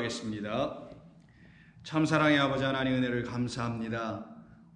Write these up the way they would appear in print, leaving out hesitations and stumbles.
기도하겠습니다. 참사랑의 아버지 하나님 은혜를 감사합니다.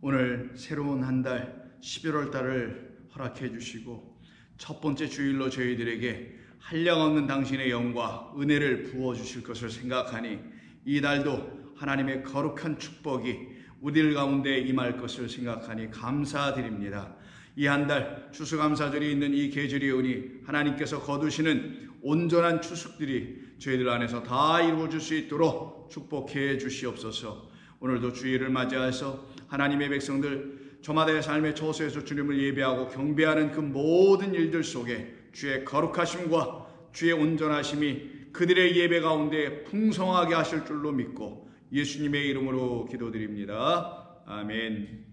오늘 새로운 한 달 11월 달을 허락해 주시고 첫 번째 주일로 저희들에게 한량없는 당신의 영과 은혜를 부어주실 것을 생각하니 이 달도 하나님의 거룩한 축복이 우리들 가운데 임할 것을 생각하니 감사드립니다. 이 한 달 추수감사절이 있는 이 계절이 오니 하나님께서 거두시는 온전한 추수들이 저희들 안에서 다 이루어질 수 있도록 축복해 주시옵소서. 오늘도 주일을 맞이해서 하나님의 백성들 저마다의 삶의 처소에서 주님을 예배하고 경배하는 그 모든 일들 속에 주의 거룩하심과 주의 온전하심이 그들의 예배 가운데 풍성하게 하실 줄로 믿고 예수님의 이름으로 기도드립니다. 아멘.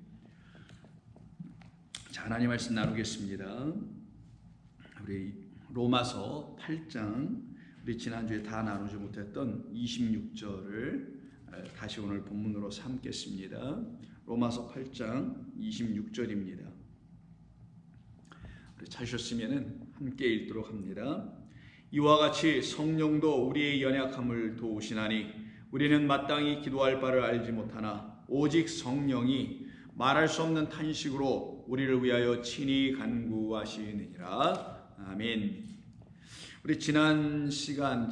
자, 하나님 말씀 나누겠습니다. 우리 로마서 8장, 우리 지난주에 다 나누지 못했던 26절을 다시 오늘 본문으로 삼겠습니다. 로마서 8장 26절입니다. 찾으셨으면 함께 읽도록 합니다. 이와 같이 성령도 우리의 연약함을 도우시나니 우리는 마땅히 기도할 바를 알지 못하나 오직 성령이 말할 수 없는 탄식으로 우리를 위하여 친히 간구하시느니라. 아멘. 우리 지난주에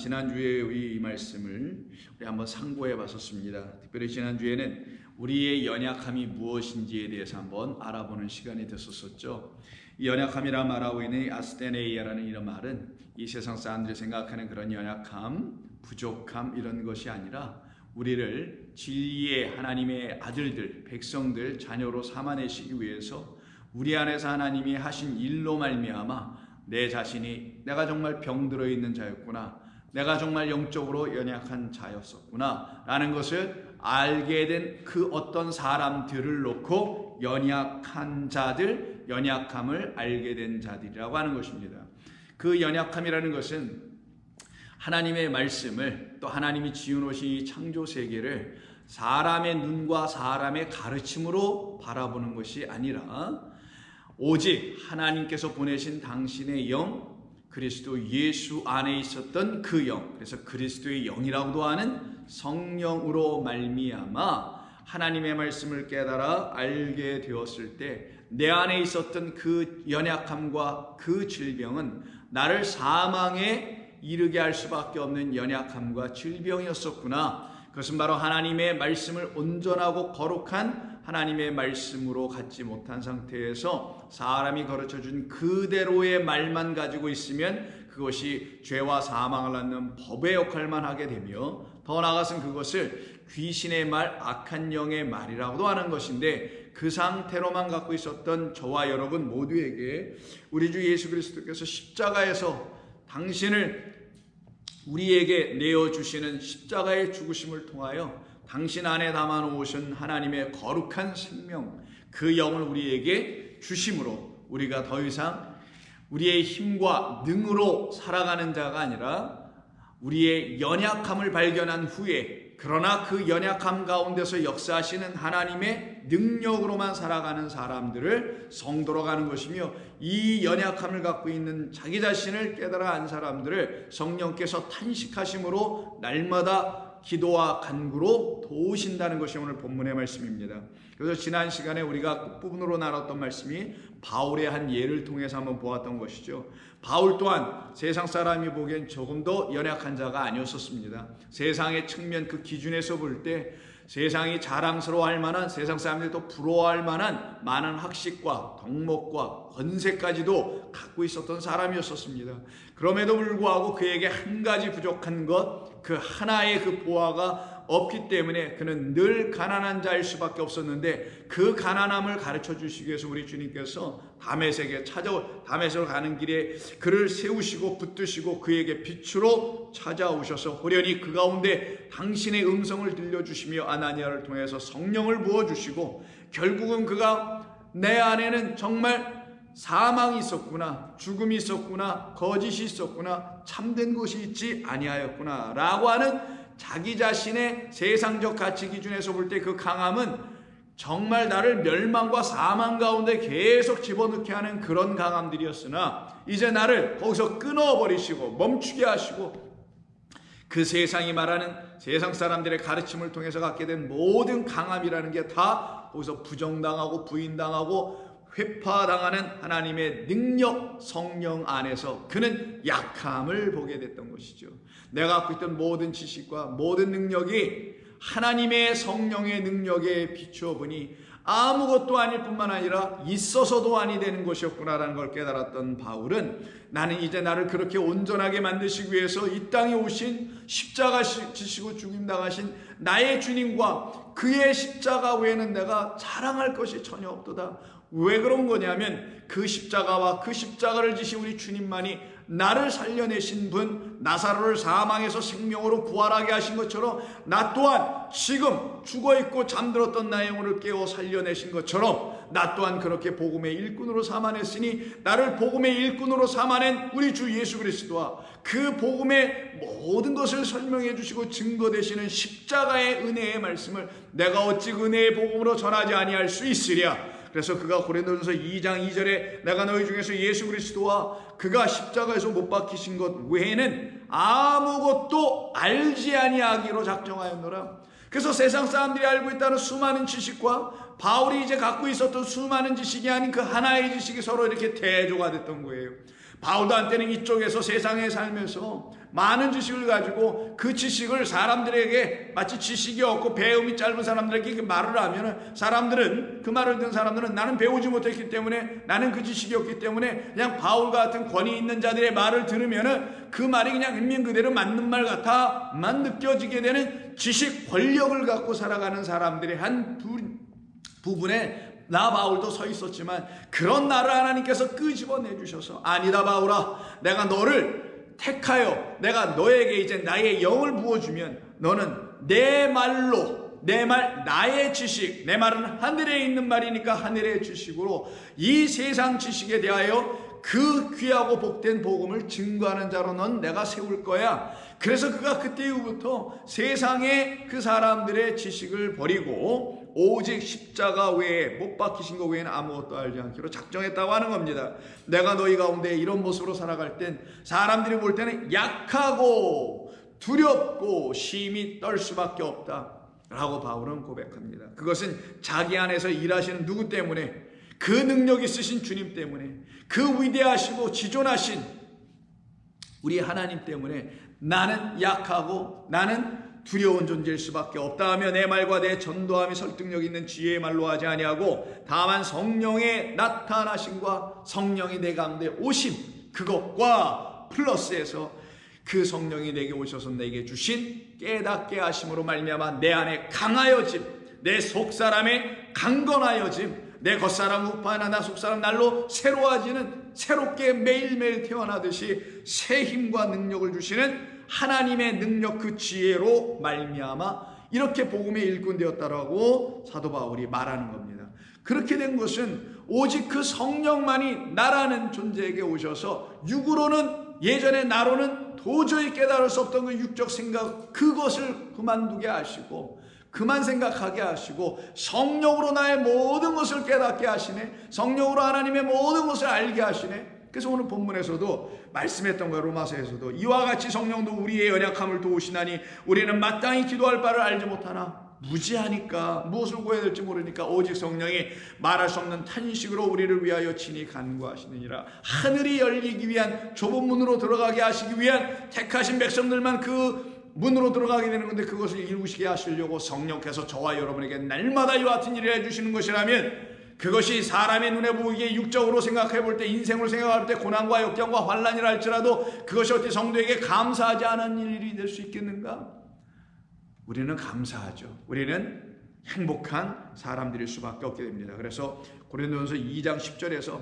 이 말씀을 우리 한번 상고해 봤었습니다. 특별히 지난주에는 우리의 연약함이 무엇인지에 대해서 한번 알아보는 시간이 됐었죠. 이 연약함이라 말하고 있는 아스테네이아라는 이런 말은 이 세상 사람들이 생각하는 그런 연약함, 부족함 이런 것이 아니라 우리를 진리의 하나님의 아들들, 백성들, 자녀로 삼아내시기 위해서 우리 안에서 하나님이 하신 일로 말미암아 내 자신이 내가 정말 병들어 있는 자였구나, 내가 정말 영적으로 연약한 자였었구나 라는 것을 알게 된 그 어떤 사람들을 놓고 연약한 자들, 연약함을 알게 된 자들이라고 하는 것입니다. 그 연약함이라는 것은 하나님의 말씀을, 또 하나님이 지어놓으신 이 창조 세계를 사람의 눈과 사람의 가르침으로 바라보는 것이 아니라 오직 하나님께서 보내신 당신의 영, 그리스도 예수 안에 있었던 그 영, 그래서 그리스도의 영이라고도 하는 성령으로 말미암아 하나님의 말씀을 깨달아 알게 되었을 때 내 안에 있었던 그 연약함과 그 질병은 나를 사망에 이르게 할 수밖에 없는 연약함과 질병이었었구나. 그것은 바로 하나님의 말씀을 온전하고 거룩한 하나님의 말씀으로 갖지 못한 상태에서 사람이 가르쳐준 그대로의 말만 가지고 있으면 그것이 죄와 사망을 낳는 법의 역할만 하게 되며, 더 나아가서는 그것을 귀신의 말, 악한 영의 말이라고도 하는 것인데, 그 상태로만 갖고 있었던 저와 여러분 모두에게 우리 주 예수 그리스도께서 십자가에서 당신을 우리에게 내어주시는 십자가의 죽으심을 통하여 당신 안에 담아놓으신 하나님의 거룩한 생명, 그 영을 우리에게 주심으로 우리가 더 이상 우리의 힘과 능으로 살아가는 자가 아니라 우리의 연약함을 발견한 후에, 그러나 그 연약함 가운데서 역사하시는 하나님의 능력으로만 살아가는 사람들을 성도로 가는 것이며, 이 연약함을 갖고 있는 자기 자신을 깨달아 안 사람들을 성령께서 탄식하심으로 날마다 기도와 간구로 도우신다는 것이 오늘 본문의 말씀입니다. 그래서 지난 시간에 우리가 끝부분으로 나눴던 말씀이 바울의 한 예를 통해서 한번 보았던 것이죠. 바울 또한 세상 사람이 보기엔 조금도 연약한 자가 아니었었습니다. 세상의 측면 그 기준에서 볼 때 세상이 자랑스러워할 만한, 세상 사람들이 또 부러워할 만한 많은 학식과 덕목과 권세까지도 갖고 있었던 사람이었었습니다. 그럼에도 불구하고 그에게 한 가지 부족한 것, 그 하나의 그 보화가 없기 때문에 그는 늘 가난한 자일 수밖에 없었는데, 그 가난함을 가르쳐 주시기 위해서 우리 주님께서 다메섹으로 가는 길에 그를 세우시고 붙드시고 그에게 빛으로 찾아오셔서 호련히 그 가운데 당신의 음성을 들려주시며 아나니아를 통해서 성령을 부어주시고, 결국은 그가 내 안에는 정말 사망이 있었구나, 죽음이 있었구나, 거짓이 있었구나, 참된 것이 있지 아니하였구나 라고 하는 자기 자신의 세상적 가치 기준에서 볼 때 그 강함은 정말 나를 멸망과 사망 가운데 계속 집어넣게 하는 그런 강함들이었으나, 이제 나를 거기서 끊어버리시고 멈추게 하시고 그 세상이 말하는 세상 사람들의 가르침을 통해서 갖게 된 모든 강함이라는 게 다 거기서 부정당하고 부인당하고 회파당하는 하나님의 능력, 성령 안에서 그는 약함을 보게 됐던 것이죠. 내가 갖고 있던 모든 지식과 모든 능력이 하나님의 성령의 능력에 비추어 보니 아무것도 아닐 뿐만 아니라 있어서도 아니 되는 것이었구나라는 걸 깨달았던 바울은 나는 이제 나를 그렇게 온전하게 만드시기 위해서 이 땅에 오신 십자가 지시고 죽임당하신 나의 주님과 그의 십자가 외에는 내가 자랑할 것이 전혀 없도다. 왜 그런 거냐면 그 십자가와 그 십자가를 지신 우리 주님만이 나를 살려내신 분, 나사로를 사망에서 생명으로 부활하게 하신 것처럼 나 또한 지금 죽어있고 잠들었던 나의 영혼을 깨워 살려내신 것처럼 나 또한 그렇게 복음의 일꾼으로 삼아냈으니 나를 복음의 일꾼으로 삼아낸 우리 주 예수 그리스도와 그 복음의 모든 것을 설명해 주시고 증거 되시는 십자가의 은혜의 말씀을 내가 어찌 은혜의 복음으로 전하지 아니할 수 있으랴. 그래서 그가 고린도전서 2장 2절에 내가 너희 중에서 예수 그리스도와 그가 십자가에서 못 박히신 것 외에는 아무것도 알지 아니하기로 작정하였노라. 그래서 세상 사람들이 알고 있다는 수많은 지식과 바울이 이제 갖고 있었던 수많은 지식이 아닌 그 하나의 지식이 서로 이렇게 대조가 됐던 거예요. 바울도 한때는 이쪽에서 세상에 살면서 많은 지식을 가지고 그 지식을 사람들에게 마치 지식이 없고 배움이 짧은 사람들에게 말을 하면 사람들은 그 말을 듣는 사람들은 나는 배우지 못했기 때문에 나는 그 지식이 없기 때문에 그냥 바울 같은 권위 있는 자들의 말을 들으면 그 말이 그냥 인면 그대로 맞는 말 같아만 느껴지게 되는 지식 권력을 갖고 살아가는 사람들의 한 부분에 나 바울도 서 있었지만 그런 나를 하나님께서 끄집어내 주셔서 아니다 바울아, 내가 너를 택하여 내가 너에게 이제 나의 영을 부어주면 너는 내 말로 나의 지식, 내 말은 하늘에 있는 말이니까 하늘의 지식으로 이 세상 지식에 대하여 그 귀하고 복된 복음을 증거하는 자로 넌 내가 세울 거야. 그래서 그가 그때 이후부터 세상의 그 사람들의 지식을 버리고 오직 십자가 외에 못 박히신 것 외에는 아무것도 알지 않기로 작정했다고 하는 겁니다. 내가 너희 가운데 이런 모습으로 살아갈 땐 사람들이 볼 때는 약하고 두렵고 심히 떨 수밖에 없다 라고 바울은 고백합니다. 그것은 자기 안에서 일하시는 누구 때문에, 그 능력 있으신 주님 때문에, 그 위대하시고 지존하신 우리 하나님 때문에 나는 약하고 나는 두려운 존재일 수밖에 없다 하며 내 말과 내 전도함이 설득력 있는 지혜의 말로 하지 아니하고 다만 성령의 나타나심과 성령이 내 가운데 오심, 그것과 플러스해서 그 성령이 내게 오셔서 내게 주신 깨닫게 하심으로 말미암아 내 안에 강하여짐, 내 속사람의 강건하여짐, 내 겉사람 우파나 나 속사람 날로 새로워지는, 새롭게 매일매일 태어나듯이 새 힘과 능력을 주시는 하나님의 능력, 그 지혜로 말미암아 이렇게 복음의 일꾼 되었다라고 사도 바울이 말하는 겁니다. 그렇게 된 것은 오직 그 성령만이 나라는 존재에게 오셔서 육으로는, 예전에 나로는 도저히 깨달을 수 없던 그 육적 생각, 그것을 그만두게 하시고 그만 생각하게 하시고 성령으로 나의 모든 것을 깨닫게 하시네. 성령으로 하나님의 모든 것을 알게 하시네. 그래서 오늘 본문에서도 말씀했던 거예요. 로마서에서도 이와 같이 성령도 우리의 연약함을 도우시나니 우리는 마땅히 기도할 바를 알지 못하나 무지하니까 무엇을 구해야 될지 모르니까 오직 성령이 말할 수 없는 탄식으로 우리를 위하여 친히 간구하시느니라. 하늘이 열리기 위한, 좁은 문으로 들어가게 하시기 위한 택하신 백성들만 그 문으로 들어가게 되는 건데 그것을 이루시게 하시려고 성령께서 저와 여러분에게 날마다 이와 같은 일을 해주시는 것이라면 그것이 사람의 눈에 보이기에 육적으로 생각해 볼 때, 인생으로 생각할 때 고난과 역경과 환난이라 할지라도 그것이 어떻게 성도에게 감사하지 않은 일이 될 수 있겠는가? 우리는 감사하죠. 우리는 행복한 사람들일 수밖에 없게 됩니다. 그래서 고린도전서 2장 10절에서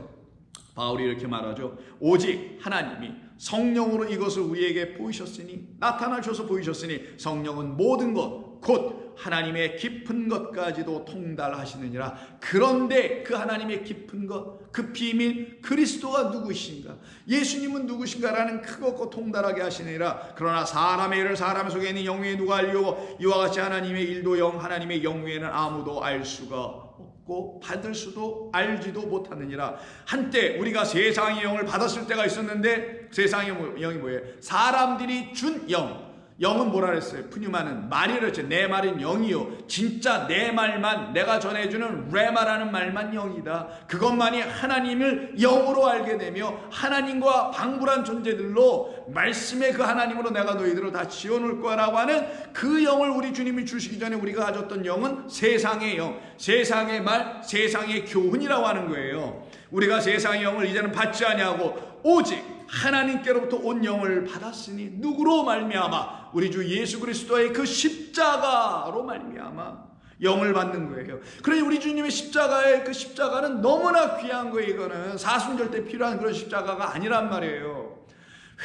바울이 이렇게 말하죠. 오직 하나님이 성령으로 이것을 우리에게 보이셨으니, 나타나셔서 보이셨으니 성령은 모든 것 곧 하나님의 깊은 것까지도 통달하시느니라. 그런데 그 하나님의 깊은 것, 그 비밀, 그리스도가 누구신가, 예수님은 누구신가라는 그것과 통달하게 하시느니라. 그러나 사람의 일을 사람 속에 있는 영위에 누가 알려고 이와 같이 하나님의 일도 영, 하나님의 영위에는 아무도 알 수가 없고 받을 수도 알지도 못하느니라. 한때 우리가 세상의 영을 받았을 때가 있었는데 세상의 영이 뭐예요? 사람들이 준 영, 영은 뭐라 그랬어요? 푸뉴마는 말이라 했죠. 내 말은 영이요. 진짜 내 말만, 내가 전해주는 레마라는 말만 영이다. 그것만이 하나님을 영으로 알게 되며 하나님과 방불한 존재들로 말씀의 그 하나님으로 내가 너희들을 다 지어놓을 거라고 하는 그 영을 우리 주님이 주시기 전에 우리가 가졌던 영은 세상의 영, 세상의 말, 세상의 교훈이라고 하는 거예요. 우리가 세상의 영을 이제는 받지 아니하고 오직 하나님께로부터 온 영을 받았으니 누구로 말미암아? 우리 주 예수 그리스도의 그 십자가로 말미암아 영을 받는 거예요. 그러니 우리 주님의 십자가의 그 십자가는 너무나 귀한 거예요. 이거는 사순절 때 필요한 그런 십자가가 아니란 말이에요.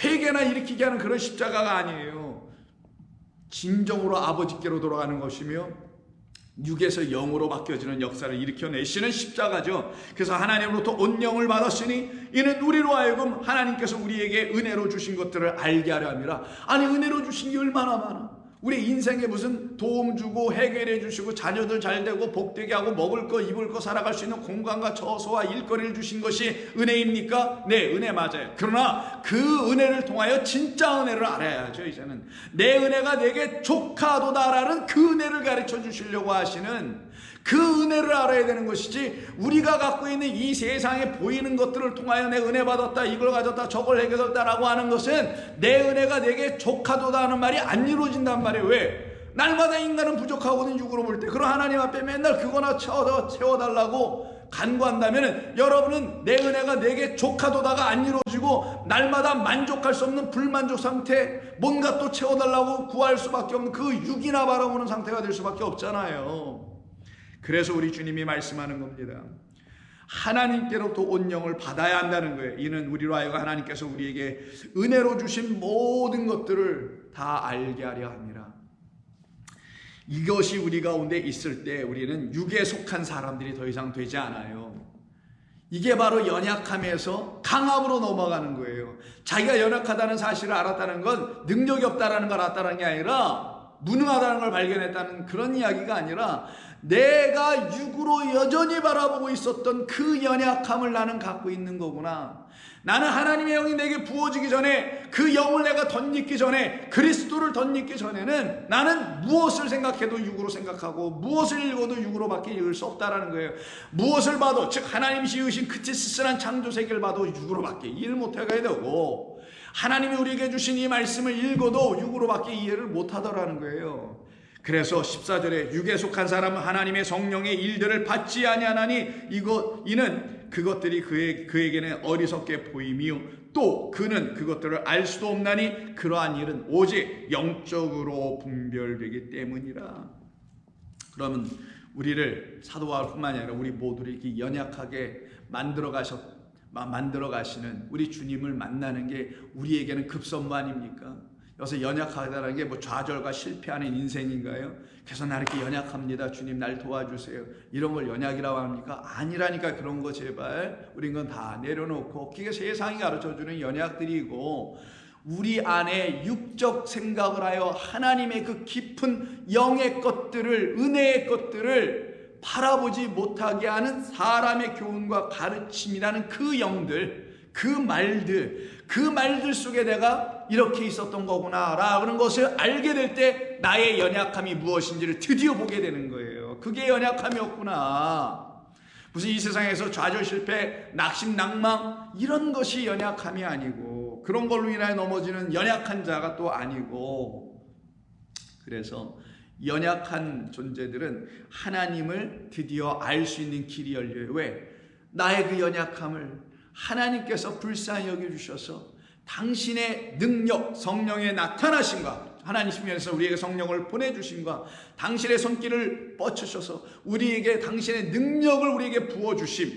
회개나 일으키게 하는 그런 십자가가 아니에요. 진정으로 아버지께로 돌아가는 것이며 육에서 영으로 바뀌어지는 역사를 일으켜내시는 십자가죠. 그래서 하나님으로부터 온 영을 받았으니 이는 우리로 하여금 하나님께서 우리에게 은혜로 주신 것들을 알게 하려 함이라. 아니 은혜로 주신 게 얼마나 많아. 우리 인생에 무슨 도움 주고 해결해 주시고 자녀들 잘 되고 복되게 하고 먹을 거 입을 거 살아갈 수 있는 공간과 처소와 일거리를 주신 것이 은혜입니까? 네, 은혜 맞아요. 그러나 그 은혜를 통하여 진짜 은혜를 알아야죠. 이제는 내 은혜가 내게 족하도다라는 그 은혜를 가르쳐 주시려고 하시는 그 은혜를 알아야 되는 것이지, 우리가 갖고 있는 이 세상에 보이는 것들을 통하여 내 은혜 받았다, 이걸 가졌다, 저걸 해결했다라고 하는 것은 내 은혜가 내게 족하도다 하는 말이 안 이루어진단 말이에요. 왜? 날마다 인간은 부족하거든. 육으로 볼 때. 그럼 하나님 앞에 맨날 그거나 채워달라고 간구한다면 여러분은 내 은혜가 내게 족하도다가 안 이루어지고 날마다 만족할 수 없는 불만족 상태, 뭔가 또 채워달라고 구할 수밖에 없는 그 육이나 바라보는 상태가 될 수밖에 없잖아요. 그래서 우리 주님이 말씀하는 겁니다. 하나님께로부터 온 영을 받아야 한다는 거예요. 이는 우리로 하여금 하나님께서 우리에게 은혜로 주신 모든 것들을 다 알게 하려 합니다. 이것이 우리 가운데 있을 때 우리는 육에 속한 사람들이 더 이상 되지 않아요. 이게 바로 연약함에서 강함으로 넘어가는 거예요. 자기가 연약하다는 사실을 알았다는 건 능력이 없다는 걸 알았다는 게 아니라 무능하다는 걸 발견했다는 그런 이야기가 아니라 내가 육으로 여전히 바라보고 있었던 그 연약함을 나는 갖고 있는 거구나. 나는 하나님의 영이 내게 부어지기 전에, 그 영을 내가 덧입기 전에, 그리스도를 덧입기 전에는 나는 무엇을 생각해도 육으로 생각하고 무엇을 읽어도 육으로밖에 읽을 수 없다라는 거예요. 무엇을 봐도, 즉 하나님이 지으신 그 쓸쓸한 창조세계를 봐도 육으로밖에 이해를 못하게 되고, 하나님이 우리에게 주신 이 말씀을 읽어도 육으로밖에 이해를 못하더라는 거예요. 그래서 14절에 육에 속한 사람은 하나님의 성령의 일들을 받지 아니하나니 이는 그것들이 그에게는 어리석게 보임이요 또 그는 그것들을 알 수도 없나니 그러한 일은 오직 영적으로 분별되기 때문이라. 그러면 우리를 사도 바울뿐만 아니라 우리 모두를 이렇게 연약하게 만들어 가시는 우리 주님을 만나는 게 우리에게는 급선무 아닙니까? 여기서 연약하다는 게 뭐 좌절과 실패하는 인생인가요? 그래서 나 이렇게 연약합니다, 주님 날 도와주세요, 이런 걸 연약이라고 합니까? 아니라니까. 그런 거 제발 우린 건 다 내려놓고, 그게 세상이 가르쳐주는 연약들이고, 우리 안에 육적 생각을 하여 하나님의 그 깊은 영의 것들을, 은혜의 것들을 바라보지 못하게 하는 사람의 교훈과 가르침이라는 그 영들, 그 말들 속에 내가 이렇게 있었던 거구나 라는 것을 알게 될 때 나의 연약함이 무엇인지를 드디어 보게 되는 거예요. 그게 연약함이었구나. 무슨 이 세상에서 좌절, 실패, 낙심, 낭망 이런 것이 연약함이 아니고, 그런 걸로 인하여 넘어지는 연약한 자가 또 아니고, 그래서 연약한 존재들은 하나님을 드디어 알 수 있는 길이 열려요. 왜? 나의 그 연약함을 하나님께서 불쌍히 여겨주셔서 당신의 능력, 성령의 나타나심과, 하나님 측면에서 우리에게 성령을 보내주심과 당신의 손길을 뻗치셔서 우리에게 당신의 능력을 우리에게 부어주심,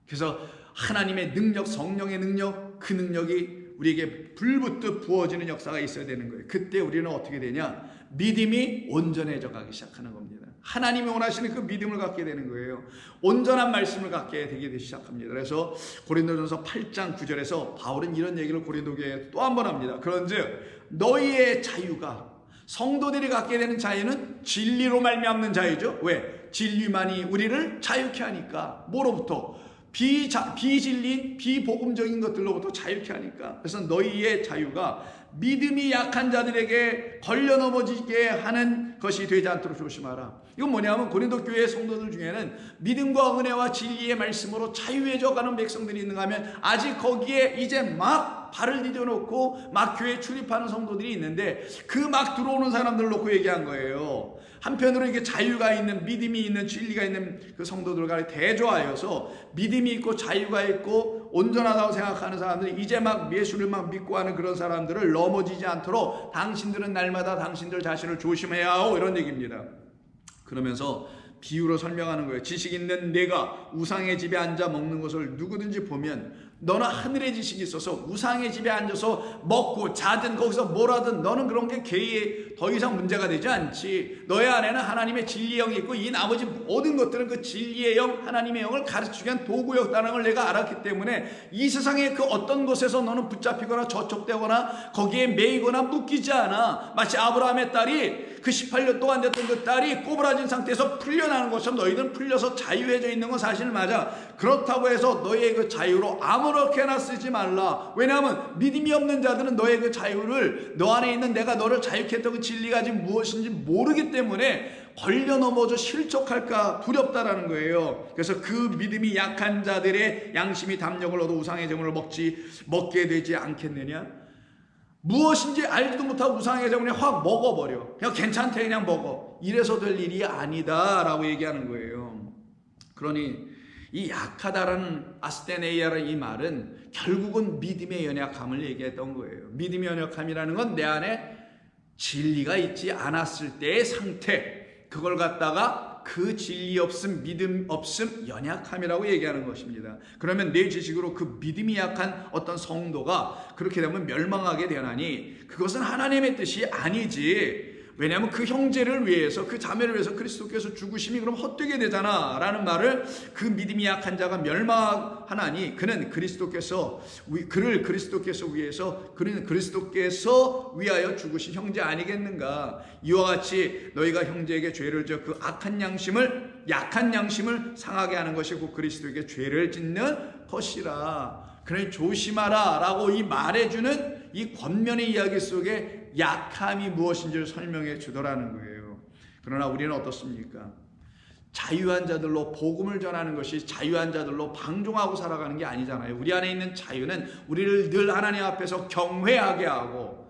그래서 하나님의 능력, 성령의 능력, 그 능력이 우리에게 불붙듯 부어지는 역사가 있어야 되는 거예요. 그때 우리는 어떻게 되냐? 믿음이 온전해져 가기 시작하는 겁니다. 하나님이 원하시는 그 믿음을 갖게 되는 거예요. 온전한 말씀을 갖게 되기 시작합니다. 그래서 고린도전서 8장 9절에서 바울은 이런 얘기를 고린도 교회에 또 한 번 합니다. 그런즉 너희의 자유가, 성도들이 갖게 되는 자유는 진리로 말미암는 자유죠. 왜? 진리만이 우리를 자유케 하니까. 뭐로부터? 비진리인 비복음적인 것들로부터 자유케 하니까. 그래서 너희의 자유가 믿음이 약한 자들에게 걸려 넘어지게 하는 것이 되지 않도록 조심하라. 이건 뭐냐면 고린도 교회 성도들 중에는 믿음과 은혜와 진리의 말씀으로 자유해져 가는 백성들이 있는가 하면 아직 거기에 이제 막 발을 디뎌놓고 막 교회에 출입하는 성도들이 있는데 그 막 들어오는 사람들을 놓고 얘기한 거예요. 한편으로 이게 자유가 있는, 믿음이 있는, 진리가 있는 그 성도들과 대조하여서 믿음이 있고 자유가 있고 온전하다고 생각하는 사람들이 이제 막 예수를 막 믿고 하는 그런 사람들을 넘어지지 않도록 당신들은 날마다 당신들 자신을 조심해야 하고 이런 얘기입니다. 그러면서 비유로 설명하는 거예요. 지식 있는 내가 우상의 집에 앉아 먹는 것을 누구든지 보면 너는 하늘의 지식이 있어서 우상의 집에 앉아서 먹고 자든 거기서 뭘 하든 너는 그런 게 개의 더 이상 문제가 되지 않지. 너의 안에는 하나님의 진리의 영이 있고 이 나머지 모든 것들은 그 진리의 영, 하나님의 영을 가르치기 위한 도구였다는 걸 내가 알았기 때문에 이 세상의 그 어떤 것에서 너는 붙잡히거나 저촉되거나 거기에 매이거나 묶이지 않아. 마치 아브라함의 딸이 그 18년 동안 됐던 그 딸이 꼬부라진 상태에서 풀려나는 것처럼 너희들은 풀려서 자유해져 있는 건 사실 맞아. 그렇다고 해서 너의 그 자유로 아무렇게나 쓰지 말라. 왜냐하면 믿음이 없는 자들은 너의 그 자유를 너 안에 있는 내가 너를 자유케 했던 그 진리가 지금 무엇인지 모르기 때문에 걸려 넘어져 실족할까 두렵다라는 거예요. 그래서 그 믿음이 약한 자들의 양심이 담력을 얻어 우상의 제물을 먹게 되지 않겠느냐. 무엇인지 알지도 못하고 우상의 제물을 확 먹어버려. 그냥 괜찮대 그냥 먹어. 이래서 될 일이 아니다 라고 얘기하는 거예요. 그러니 이 약하다라는 아스테네이아라는 이 말은 결국은 믿음의 연약함을 얘기했던 거예요. 믿음의 연약함이라는 건 내 안에 진리가 있지 않았을 때의 상태, 그걸 갖다가 그 진리 없음, 믿음 없음, 연약함이라고 얘기하는 것입니다. 그러면 내 지식으로 그 믿음이 약한 어떤 성도가 그렇게 되면 멸망하게 되나니 그것은 하나님의 뜻이 아니지. 왜냐하면 그 형제를 위해서, 그 자매를 위해서 그리스도께서 죽으심이 그럼 헛되게 되잖아 라는 말을, 그 믿음이 약한 자가 멸망하나니 그는 그리스도께서 위해서, 그는 그리스도께서 위하여 죽으신 형제 아니겠는가. 이와 같이 너희가 형제에게 죄를 져 그 약한 양심을 상하게 하는 것이 곧 그리스도에게 죄를 짓는 것이라. 그러니 조심하라 라고 이 말해주는 이 권면의 이야기 속에 약함이 무엇인지를 설명해 주더라는 거예요. 그러나 우리는 어떻습니까? 자유한 자들로 복음을 전하는 것이 자유한 자들로 방종하고 살아가는 게 아니잖아요. 우리 안에 있는 자유는 우리를 늘 하나님 앞에서 경외하게 하고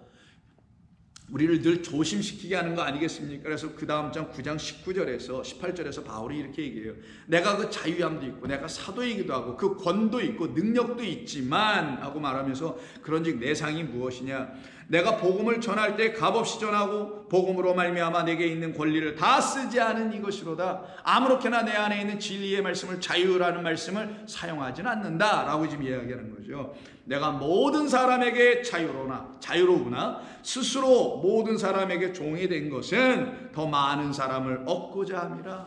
우리를 늘 조심시키게 하는 거 아니겠습니까? 그래서 그 다음 장 9장 19절에서 18절에서 바울이 이렇게 얘기해요. 내가 그 자유함도 있고 내가 사도이기도 하고 그 권도 있고 능력도 있지만 하고 말하면서 그런즉 내 상이 무엇이냐. 내가 복음을 전할 때 값없이 전하고 복음으로 말미암아 내게 있는 권리를 다 쓰지 않은 이것이로다. 아무렇게나 내 안에 있는 진리의 말씀을, 자유라는 말씀을 사용하지는 않는다 라고 지금 이야기하는 거죠. 내가 모든 사람에게 자유로우나 스스로 모든 사람에게 종이 된 것은 더 많은 사람을 얻고자 함이라.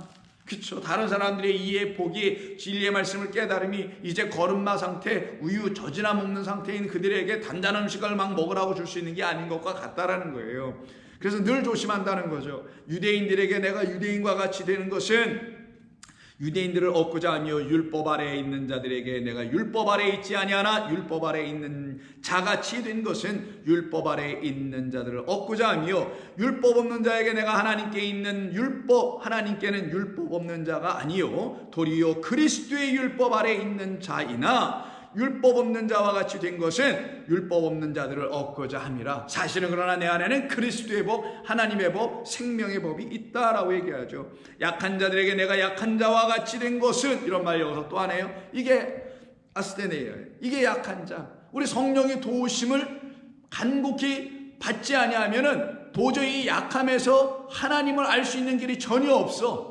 그렇죠. 다른 사람들의 이해, 복이, 진리의 말씀을 깨달음이 이제 걸음마 상태, 우유 젖이나 먹는 상태인 그들에게 단단한 음식을 막 먹으라고 줄 수 있는 게 아닌 것과 같다라는 거예요. 그래서 늘 조심한다는 거죠. 유대인들에게 내가 유대인과 같이 되는 것은 유대인들을 얻고자 하며 율법 아래에 있는 자들에게 내가 율법 아래에 있지 아니하나 율법 아래에 있는 자같이 된 것은 율법 아래에 있는 자들을 얻고자 하며 율법 없는 자에게 내가 하나님께는 율법 없는 자가 아니요 도리어 그리스도의 율법 아래에 있는 자이나 율법 없는 자와 같이 된 것은 율법 없는 자들을 얻고자 함이라. 사실은 그러나 내 안에는 그리스도의 법, 하나님의 법, 생명의 법이 있다라고 얘기하죠. 약한 자들에게 내가 약한 자와 같이 된 것은, 이런 말 여기서 또 하네요. 이게 아스테네이아예요. 이게 약한 자. 우리 성령의 도우심을 간곡히 받지 아니하면은 도저히 약함에서 하나님을 알 수 있는 길이 전혀 없어.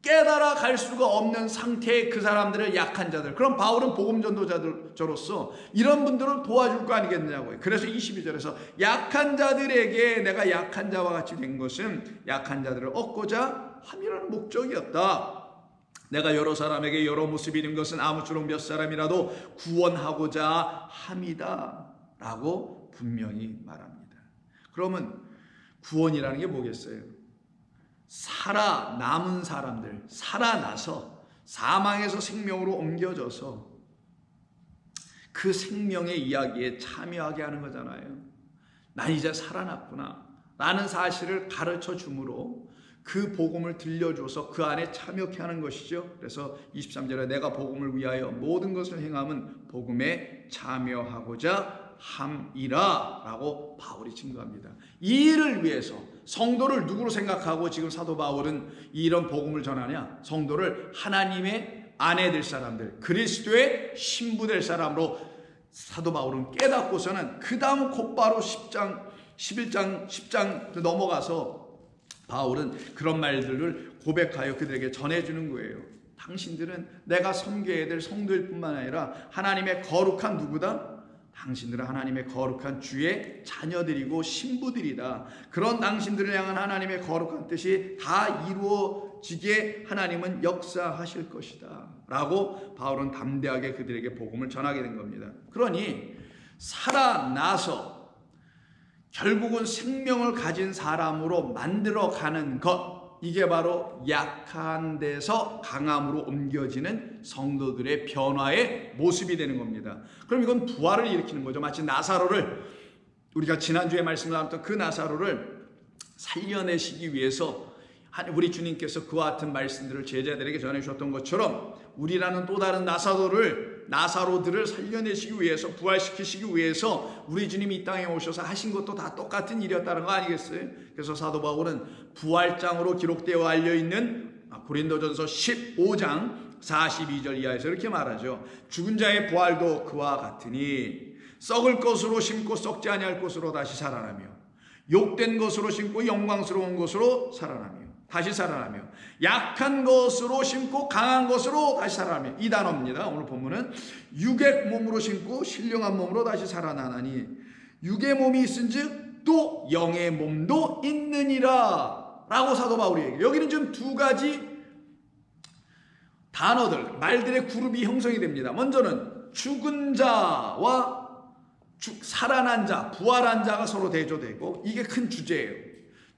깨달아 갈 수가 없는 상태의 그 사람들을 약한 자들. 그럼 바울은 복음 전도자로서 이런 분들을 도와줄 거 아니겠냐고요. 그래서 22절에서 약한 자들에게 내가 약한 자와 같이 된 것은 약한 자들을 얻고자 함이라는 목적이었다. 내가 여러 사람에게 여러 모습이 있는 것은 아무쪼록 몇 사람이라도 구원하고자 함이다 라고 분명히 말합니다. 그러면 구원이라는 게 뭐겠어요? 살아남은 사람들, 살아나서 사망에서 생명으로 옮겨져서 그 생명의 이야기에 참여하게 하는 거잖아요. 난 이제 살아났구나 라는 사실을 가르쳐 주므로 그 복음을 들려줘서 그 안에 참여케 하는 것이죠. 그래서 23절에 내가 복음을 위하여 모든 것을 행함은 복음에 참여하고자 함이라 라고 바울이 증거합니다. 이 일을 위해서 성도를 누구로 생각하고 지금 사도 바울은 이런 복음을 전하냐? 성도를 하나님의 아내 될 사람들, 그리스도의 신부 될 사람으로 사도 바울은 깨닫고서는 그 다음 곧바로 10장 10장 넘어가서 바울은 그런 말들을 고백하여 그들에게 전해주는 거예요. 당신들은 내가 섬겨야 될 성도일 뿐만 아니라 하나님의 거룩한 누구다? 당신들은 하나님의 거룩한 주의 자녀들이고 신부들이다. 그런 당신들을 향한 하나님의 거룩한 뜻이 다 이루어지게 하나님은 역사하실 것이다 라고 바울은 담대하게 그들에게 복음을 전하게 된 겁니다. 그러니 살아나서 결국은 생명을 가진 사람으로 만들어가는 것, 이게 바로 약한 데서 강함으로 옮겨지는 성도들의 변화의 모습이 되는 겁니다. 그럼 이건 부활을 일으키는 거죠. 마치 나사로를, 우리가 지난주에 말씀을 나눴던 그 나사로를 살려내시기 위해서 우리 주님께서 그와 같은 말씀들을 제자들에게 전해주셨던 것처럼 우리라는 또 다른 나사로들을 살려내시기 위해서, 부활시키시기 위해서 우리 주님이 이 땅에 오셔서 하신 것도 다 똑같은 일이었다는 거 아니겠어요? 그래서 사도 바울은 부활장으로 기록되어 알려있는 고린도전서 15장 42절 이하에서 이렇게 말하죠. 죽은 자의 부활도 그와 같으니 썩을 것으로 심고 썩지 아니할 것으로 다시 살아나며 욕된 것으로 심고 영광스러운 것으로 살아나며 다시 살아나며 약한 것으로 심고 강한 것으로 다시 살아나며, 이 단어입니다. 오늘 본문은 육의 몸으로 심고 신령한 몸으로 다시 살아나나니 육의 몸이 있은즉 또 영의 몸도 있느니라 라고 사도 바울이 얘기해요. 여기는 지금 두 가지 단어들, 말들의 그룹이 형성이 됩니다. 먼저는 죽은 자와 살아난 자, 부활한 자가 서로 대조되고, 이게 큰 주제예요.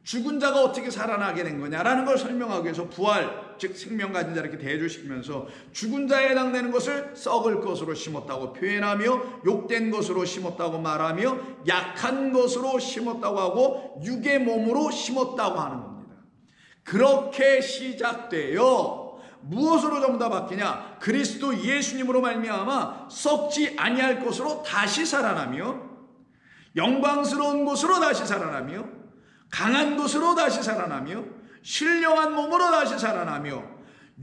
죽은 자가 어떻게 살아나게 된 거냐라는 걸 설명하기 위해서 부활, 즉 생명 가진 자 이렇게 대조시키면서 죽은 자에 해당되는 것을 썩을 것으로 심었다고 표현하며 욕된 것으로 심었다고 말하며 약한 것으로 심었다고 하고 육의 몸으로 심었다고 하는 겁니다. 그렇게 시작되어 무엇으로 전부 다 바뀌냐? 그리스도 예수님으로 말미암아 썩지 아니할 것으로 다시 살아나며 영광스러운 것으로 다시 살아나며 강한 것으로 다시 살아나며 신령한 몸으로 다시 살아나며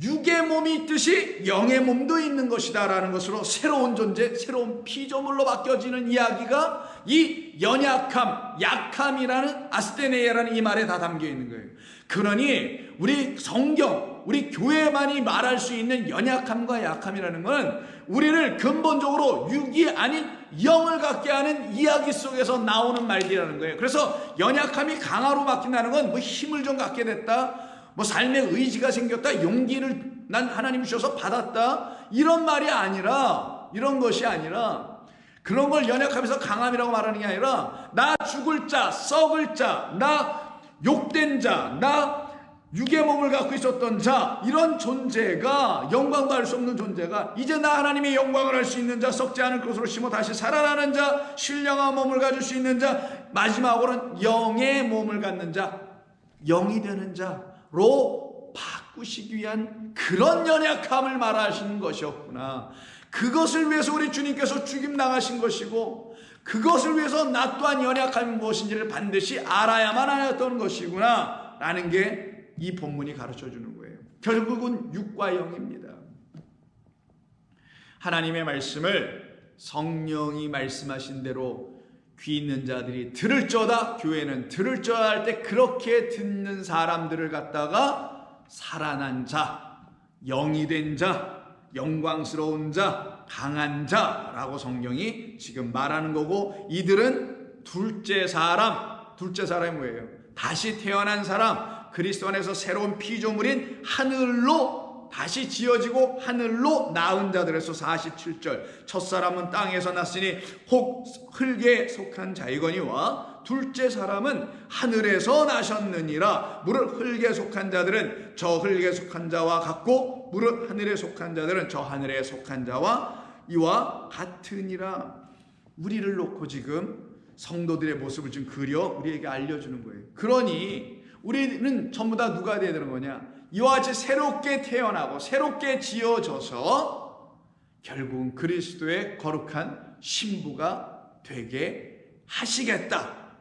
육의 몸이 있듯이 영의 몸도 있는 것이다 라는 것으로 새로운 존재, 새로운 피조물로 바뀌어지는 이야기가 이 연약함, 약함이라는 아스테네이라는 이 말에 다 담겨 있는 거예요. 그러니 우리 성경, 우리 교회만이 말할 수 있는 연약함과 약함이라는 건 우리를 근본적으로 육이 아닌 영을 갖게 하는 이야기 속에서 나오는 말들이라는 거예요. 그래서 연약함이 강화로 바뀐다는 건 뭐 힘을 좀 갖게 됐다, 뭐 삶의 의지가 생겼다, 용기를 난 하나님 주셔서 받았다, 이런 말이 아니라, 이런 것이 아니라, 그런 걸 연약함에서 강함이라고 말하는 게 아니라 나 죽을 자, 썩을 자, 나 욕된 자, 나 육의 몸을 갖고 있었던 자, 이런 존재가, 영광도 할 수 없는 존재가 이제 나 하나님의 영광을 할 수 있는 자, 썩지 않을 것으로 심어 다시 살아나는 자, 신령한 몸을 가질 수 있는 자, 마지막으로는 영의 몸을 갖는 자, 영이 되는 자로 바꾸시기 위한 그런 연약함을 말하시는 것이었구나. 그것을 위해서 우리 주님께서 죽임 당하신 것이고, 그것을 위해서 나 또한 연약함이 무엇인지를 반드시 알아야만 하였던 것이구나 라는 게 이 본문이 가르쳐주는 거예요. 결국은 육과 영입니다. 하나님의 말씀을 성령이 말씀하신 대로 귀 있는 자들이 들을저다, 교회는 들을저다 할 때 그렇게 듣는 사람들을 갖다가 살아난 자, 영이 된 자, 영광스러운 자, 강한 자라고 성경이 지금 말하는 거고, 이들은 둘째 사람이 뭐예요? 다시 태어난 사람, 그리스도 안에서 새로운 피조물인 하늘로 다시 지어지고 하늘로 나은 자들에서 47절 첫사람은 땅에서 났으니 혹 흙에 속한 자이거니와 둘째 사람은 하늘에서 나셨느니라. 무릇 흙에 속한 자들은 저 흙에 속한 자와 같고 무릇 하늘에 속한 자들은 저 하늘에 속한 자와 이와 같으니라. 우리를 놓고 지금 성도들의 모습을 좀 그려 우리에게 알려주는 거예요. 그러니 우리는 전부 다 누가 되어야 되는 거냐? 이와 같이 새롭게 태어나고 새롭게 지어져서 결국은 그리스도의 거룩한 신부가 되게 하시겠다.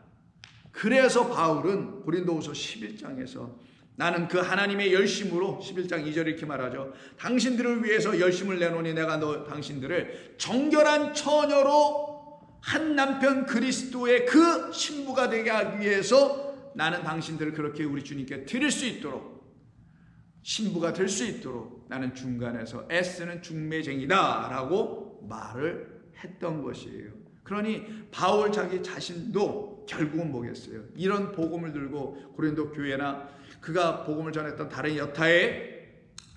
그래서 바울은 고린도후서 11장에서 나는 그 하나님의 열심으로 11장 2절 이렇게 말하죠. 당신들을 위해서 열심을 내노니 내가 당신들을 정결한 처녀로 한 남편 그리스도의 그 신부가 되게 하기 위해서 나는 당신들을 그렇게 우리 주님께 드릴 수 있도록, 신부가 될 수 있도록 나는 중간에서 애쓰는 중매쟁이다 라고 말을 했던 것이에요. 그러니 바울 자기 자신도 결국은 뭐겠어요? 이런 복음을 들고 고린도 교회나 그가 복음을 전했던 다른 여타의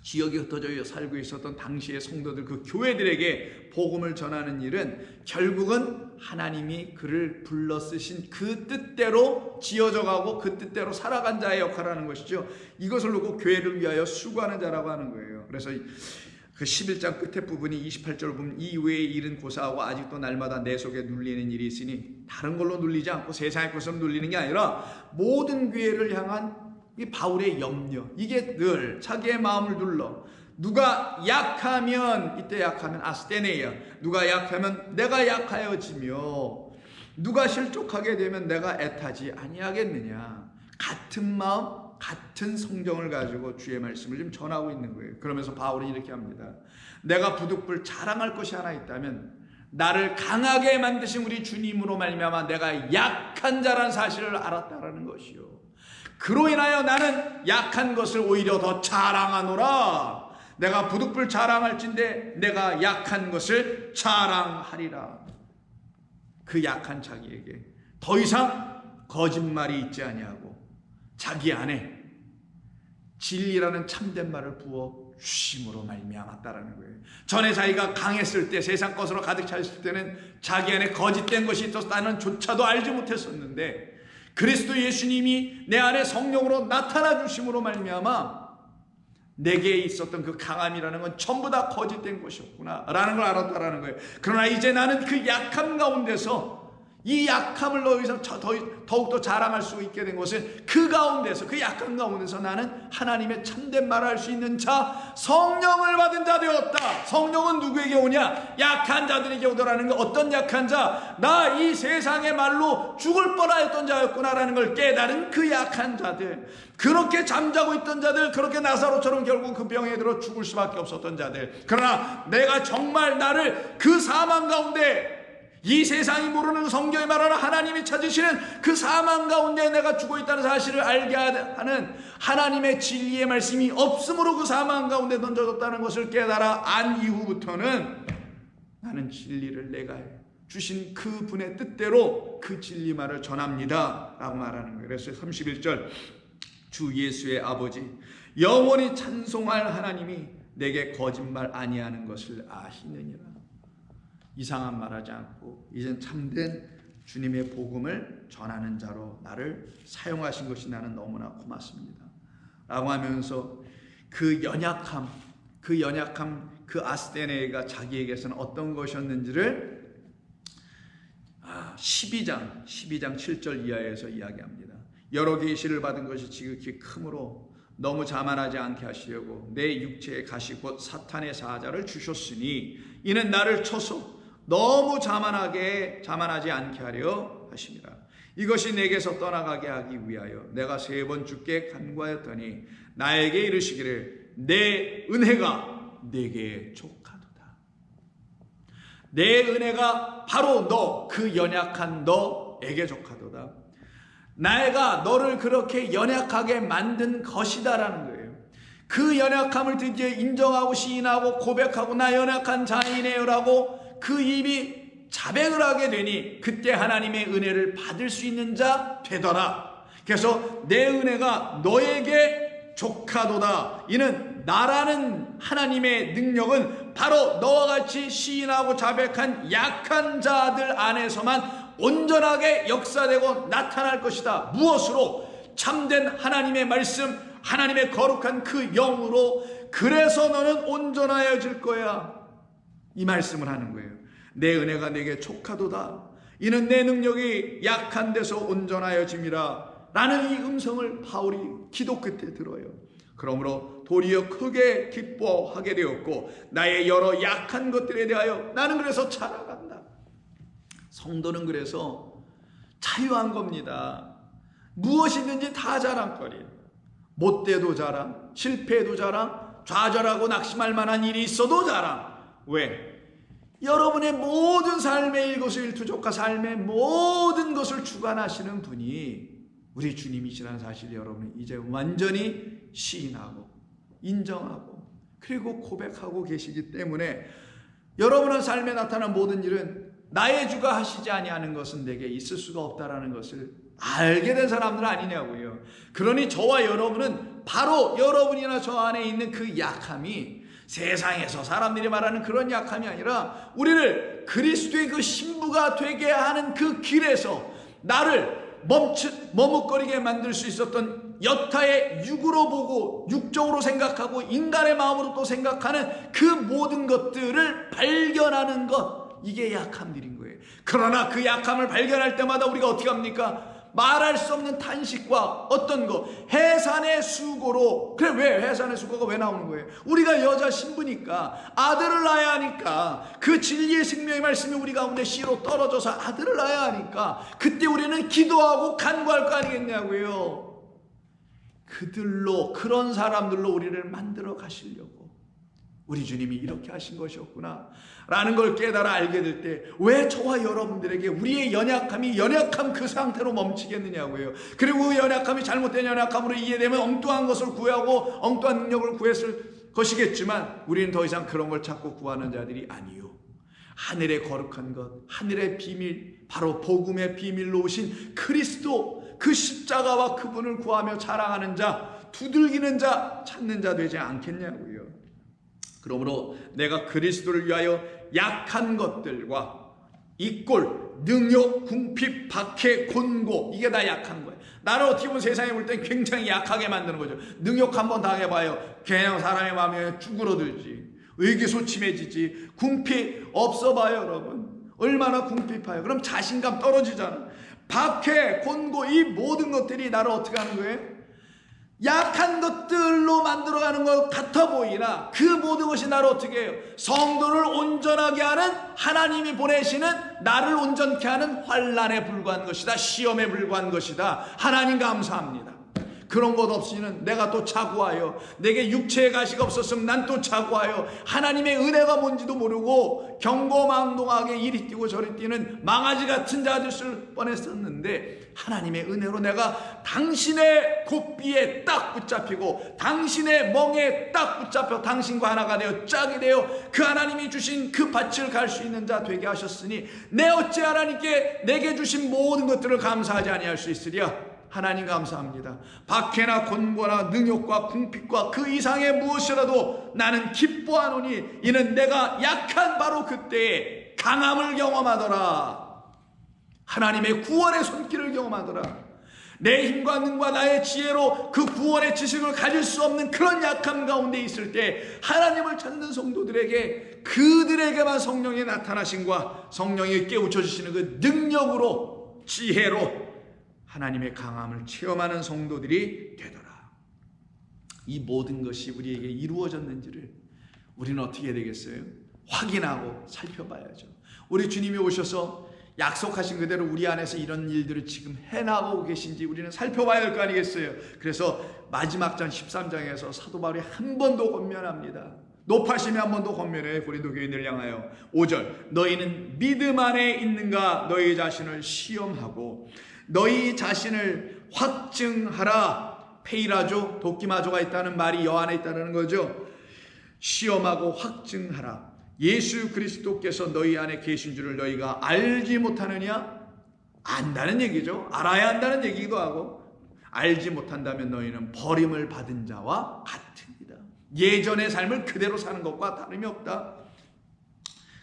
지역에 흩어져 살고 있었던 당시의 성도들, 그 교회들에게 복음을 전하는 일은 결국은 하나님이 그를 불러 쓰신 그 뜻대로 지어져 가고 그 뜻대로 살아간 자의 역할을 하는 것이죠. 이것을 놓고 교회를 위하여 수고하는 자라고 하는 거예요. 그래서 그 11장 끝에 부분이 28절 보면 이 외의 일은 고사하고 아직도 날마다 내 속에 눌리는 일이 있으니, 다른 걸로 눌리지 않고 세상의 것으로 눌리는 게 아니라 모든 교회를 향한 이 바울의 염려, 이게 늘 자기의 마음을 눌러. 누가 약하면, 이때 약하면 아스테네야, 누가 약하면 내가 약하여지며 누가 실족하게 되면 내가 애타지 아니하겠느냐. 같은 마음, 같은 성정을 가지고 주의 말씀을 좀 전하고 있는 거예요. 그러면서 바울이 이렇게 합니다. 내가 부득불 자랑할 것이 하나 있다면 나를 강하게 만드신 우리 주님으로 말미암아 내가 약한 자란 사실을 알았다라는 것이요. 그로 인하여 나는 약한 것을 오히려 더 자랑하노라. 내가 부득불 자랑할진대 내가 약한 것을 자랑하리라. 그 약한 자기에게 더 이상 거짓말이 있지 아니하고 자기 안에 진리라는 참된 말을 부어 주심으로 말미암았다라는 거예요. 전에 자기가 강했을 때, 세상 것으로 가득 차 있을 때는 자기 안에 거짓된 것이 있어서 나는 조차도 알지 못했었는데 그리스도 예수님이 내 안에 성령으로 나타나 주심으로 말미암아 내게 있었던 그 강함이라는 건 전부 다 거짓된 것이었구나 라는 걸 알았다라는 거예요. 그러나 이제 나는 그 약함 가운데서, 이 약함을 너희서 더욱더 자랑할 수 있게 된 것은 그 가운데서, 그 약함 가운데서 나는 하나님의 참된 말을 할 수 있는 자, 성령을 받은 자 되었다. 성령은 누구에게 오냐? 약한 자들에게 오더라는 거. 어떤 약한 자? 나 이 세상의 말로 죽을 뻔하였던 자였구나라는 걸 깨달은 그 약한 자들, 그렇게 잠자고 있던 자들, 그렇게 나사로처럼 결국 그 병에 들어 죽을 수밖에 없었던 자들. 그러나 내가 정말 나를 그 사망 가운데, 이 세상이 모르는 성경에 말하는 하나님이 찾으시는 그 사망 가운데 내가 죽어 있다는 사실을 알게 하는 하나님의 진리의 말씀이 없으므로 그 사망 가운데 던져졌다는 것을 깨달아 안 이후부터는 나는 진리를 내가 주신 그 분의 뜻대로 그 진리 말을 전합니다 라고 말하는 거예요. 그래서 31절 주 예수의 아버지 영원히 찬송할 하나님이 내게 거짓말 아니하는 것을 아시느니라. 이상한 말하지 않고 이젠 참된 주님의 복음을 전하는 자로 나를 사용하신 것이 나는 너무나 고맙습니다 라고 하면서 그 연약함, 그 아스테네가 자기에게서는 어떤 것이었는지를 12장 7절 이하에서 이야기합니다. 여러 계시를 받은 것이 지극히 크므로 너무 자만하지 않게 하시려고 내 육체의 가시 곧 사탄의 사자를 주셨으니 이는 나를 쳐서 너무 자만하지 않게 하려 하십니다. 이것이 내게서 떠나가게 하기 위하여 내가 3번 주께 간구하였더니 나에게 이르시기를 내 은혜가 내게 족하도다. 내 은혜가 바로 너, 그 연약한 너에게 족하도다. 내가 너를 그렇게 연약하게 만든 것이다라는 거예요. 그 연약함을 드디어 인정하고 시인하고 고백하고 나 연약한 자이네요라고 그 입이 자백을 하게 되니 그때 하나님의 은혜를 받을 수 있는 자 되더라. 그래서 내 은혜가 너에게 족하도다. 이는 나라는 하나님의 능력은 바로 너와 같이 시인하고 자백한 약한 자들 안에서만 온전하게 역사되고 나타날 것이다. 무엇으로? 참된 하나님의 말씀, 하나님의 거룩한 그 영으로. 그래서 너는 온전하여질 거야. 이 말씀을 하는 거예요. 내 은혜가 내게 족하도다. 이는 내 능력이 약한 데서 온전하여짐이라 라는 이 음성을 바울이 기도 끝에 들어요. 그러므로 도리어 크게 기뻐하게 되었고 나의 여러 약한 것들에 대하여 나는 그래서 자랑한다. 성도는 그래서 자유한 겁니다. 무엇이든지 다 자랑거리예요. 못돼도 자랑, 실패해도 자랑, 좌절하고 낙심할 만한 일이 있어도 자랑. 왜? 여러분의 모든 삶의 일거수일투족과 삶의 모든 것을 주관하시는 분이 우리 주님이시라는 사실을 여러분이 이제 완전히 시인하고 인정하고 그리고 고백하고 계시기 때문에 여러분의 삶에 나타난 모든 일은 나의 주가 하시지 아니하는 것은 내게 있을 수가 없다라는 것을 알게 된 사람들 아니냐고요. 그러니 저와 여러분은 바로 여러분이나 저 안에 있는 그 약함이 세상에서 사람들이 말하는 그런 약함이 아니라 우리를 그리스도의 그 신부가 되게 하는 그 길에서 나를 머뭇거리게 만들 수 있었던 여타의 육으로 보고 육적으로 생각하고 인간의 마음으로 또 생각하는 그 모든 것들을 발견하는 것, 이게 약함들인 거예요. 그러나 그 약함을 발견할 때마다 우리가 어떻게 합니까? 말할 수 없는 탄식과 어떤 거, 해산의 수고로. 그래, 왜 해산의 수고가 왜 나오는 거예요? 우리가 여자 신부니까, 아들을 낳아야 하니까, 그 진리의 생명의 말씀이 우리 가운데 씨로 떨어져서 아들을 낳아야 하니까 그때 우리는 기도하고 간구할 거 아니겠냐고요. 그들로, 그런 사람들로 우리를 만들어 가시려고 우리 주님이 이렇게 하신 것이었구나 라는 걸 깨달아 알게 될 때 왜 저와 여러분들에게 우리의 연약함 그 상태로 멈추겠느냐고요. 그리고 그 연약함이 잘못된 연약함으로 이해되면 엉뚱한 것을 구하고 엉뚱한 능력을 구했을 것이겠지만 우리는 더 이상 그런 걸 찾고 구하는 자들이 아니요. 하늘의 거룩한 것, 하늘의 비밀, 바로 복음의 비밀로 오신 그리스도, 그 십자가와 그분을 구하며 자랑하는 자, 두들기는 자, 찾는 자 되지 않겠냐고요. 그러므로 내가 그리스도를 위하여 약한 것들과 이꼴, 능욕, 궁핍, 박해, 곤고, 이게 다 약한 거예요. 나를 어떻게 보면 세상에 볼 땐 굉장히 약하게 만드는 거죠. 능욕 한번 당해봐요. 그냥 사람의 마음에 쭈그러들지, 의기소침해지지. 궁핍 없어봐요 여러분. 얼마나 궁핍해요. 그럼 자신감 떨어지잖아. 박해, 곤고, 이 모든 것들이 나를 어떻게 하는 거예요? 약한 것들로 만들어가는 것 같아 보이나 그 모든 것이 나를 어떻게 해요? 성도를 온전하게 하는, 하나님이 보내시는 나를 온전케 하는 환난에 불과한 것이다. 시험에 불과한 것이다. 하나님 감사합니다. 그런 것 없이는 내가 또 자고하여, 내게 육체의 가시가 없었으면 난 또 자고하여 하나님의 은혜가 뭔지도 모르고 경거망동하게 이리 뛰고 저리 뛰는 망아지 같은 자 됐을 뻔했었는데 하나님의 은혜로 내가 당신의 곱비에 딱 붙잡히고 당신의 멍에 딱 붙잡혀 당신과 하나가 되어 짝이 되어 그 하나님이 주신 그 밭을 갈 수 있는 자 되게 하셨으니 내 어찌 하나님께 내게 주신 모든 것들을 감사하지 아니할 수 있으랴. 하나님 감사합니다. 박해나 곤고나 능욕과 궁핍과 그 이상의 무엇이라도 나는 기뻐하노니 이는 내가 약한 바로 그때에 강함을 경험하더라. 하나님의 구원의 손길을 경험하더라. 내 힘과 능과 나의 지혜로 그 구원의 지식을 가질 수 없는 그런 약함 가운데 있을 때 하나님을 찾는 성도들에게, 그들에게만 성령이 나타나심과 성령이 깨우쳐 주시는 그 능력으로, 지혜로 하나님의 강함을 체험하는 성도들이 되더라. 이 모든 것이 우리에게 이루어졌는지를 우리는 어떻게 해야 되겠어요? 확인하고 살펴봐야죠. 우리 주님이 오셔서 약속하신 그대로 우리 안에서 이런 일들을 지금 해나가고 계신지 우리는 살펴봐야 될 거 아니겠어요? 그래서 마지막 장 13장에서 사도 바울이 한 번 더 권면합니다. 높아심에 한 번 더 권면해. 고린도 교인들을 향하여 5절, 너희는 믿음 안에 있는가 너희 자신을 시험하고 너희 자신을 확증하라. 페이라조, 도끼마조가 있다는 말이 여 안에 있다는 거죠. 시험하고 확증하라. 예수 그리스도께서 너희 안에 계신 줄을 너희가 알지 못하느냐? 안다는 얘기죠. 알아야 한다는 얘기기도 하고, 알지 못한다면 너희는 버림을 받은 자와 같으니라. 예전의 삶을 그대로 사는 것과 다름이 없다.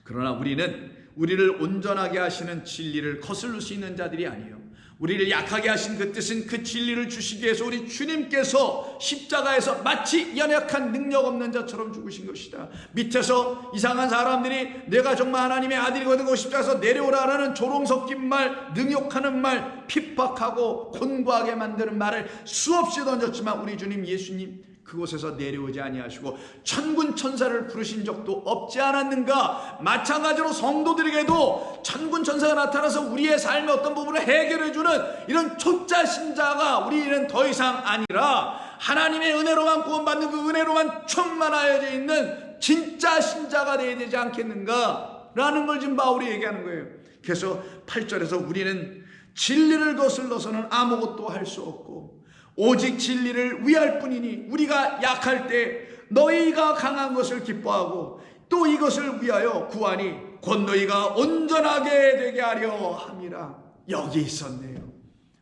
그러나 우리는 우리를 온전하게 하시는 진리를 거슬릴 수 있는 자들이 아니에요. 우리를 약하게 하신 그 뜻은 그 진리를 주시기 위해서 우리 주님께서 십자가에서 마치 연약한 능력 없는 자처럼 죽으신 것이다. 밑에서 이상한 사람들이 내가 정말 하나님의 아들이거든 그 십자가에서 내려오라라는 조롱 섞인 말, 능욕하는 말, 핍박하고 곤고하게 만드는 말을 수없이 던졌지만 우리 주님 예수님 그곳에서 내려오지 아니하시고 천군 천사를 부르신 적도 없지 않았는가? 마찬가지로 성도들에게도 천군 천사가 나타나서 우리의 삶의 어떤 부분을 해결해주는 이런 초짜 신자가 우리는 더 이상 아니라 하나님의 은혜로만 구원받는 그 은혜로만 충만하여져 있는 진짜 신자가 되어야 되지 않겠는가? 라는 걸 지금 바울이 얘기하는 거예요. 그래서 8절에서 우리는 진리를 거슬러서는 아무것도 할 수 없고 오직 진리를 위할 뿐이니 우리가 약할 때 너희가 강한 것을 기뻐하고 또 이것을 위하여 구하니 곧 너희가 온전하게 되게 하려 함이라. 여기 있었네요.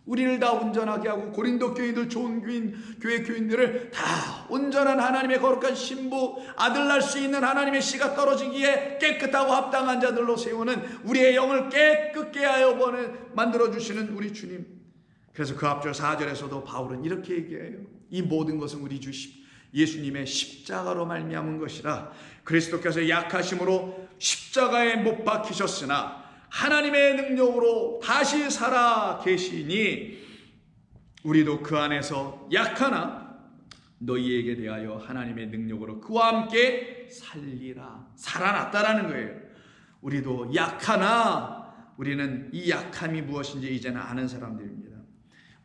우리를 다 온전하게 하고 고린도 교인들 좋은 교회 교인들을 다 온전한 하나님의 거룩한 신부 아들 날 수 있는 하나님의 씨가 떨어지기에 깨끗하고 합당한 자들로 세우는 우리의 영을 깨끗게 하여 만들어주시는 우리 주님. 그래서 그 앞절 4절에서도 바울은 이렇게 얘기해요. 이 모든 것은 우리 주 예수님의 십자가로 말미암은 것이라. 그리스도께서 약하심으로 십자가에 못 박히셨으나 하나님의 능력으로 다시 살아 계시니 우리도 그 안에서 약하나 너희에게 대하여 하나님의 능력으로 그와 함께 살리라. 살아났다라는 거예요. 우리도 약하나 우리는 이 약함이 무엇인지 이제는 아는 사람들입니다.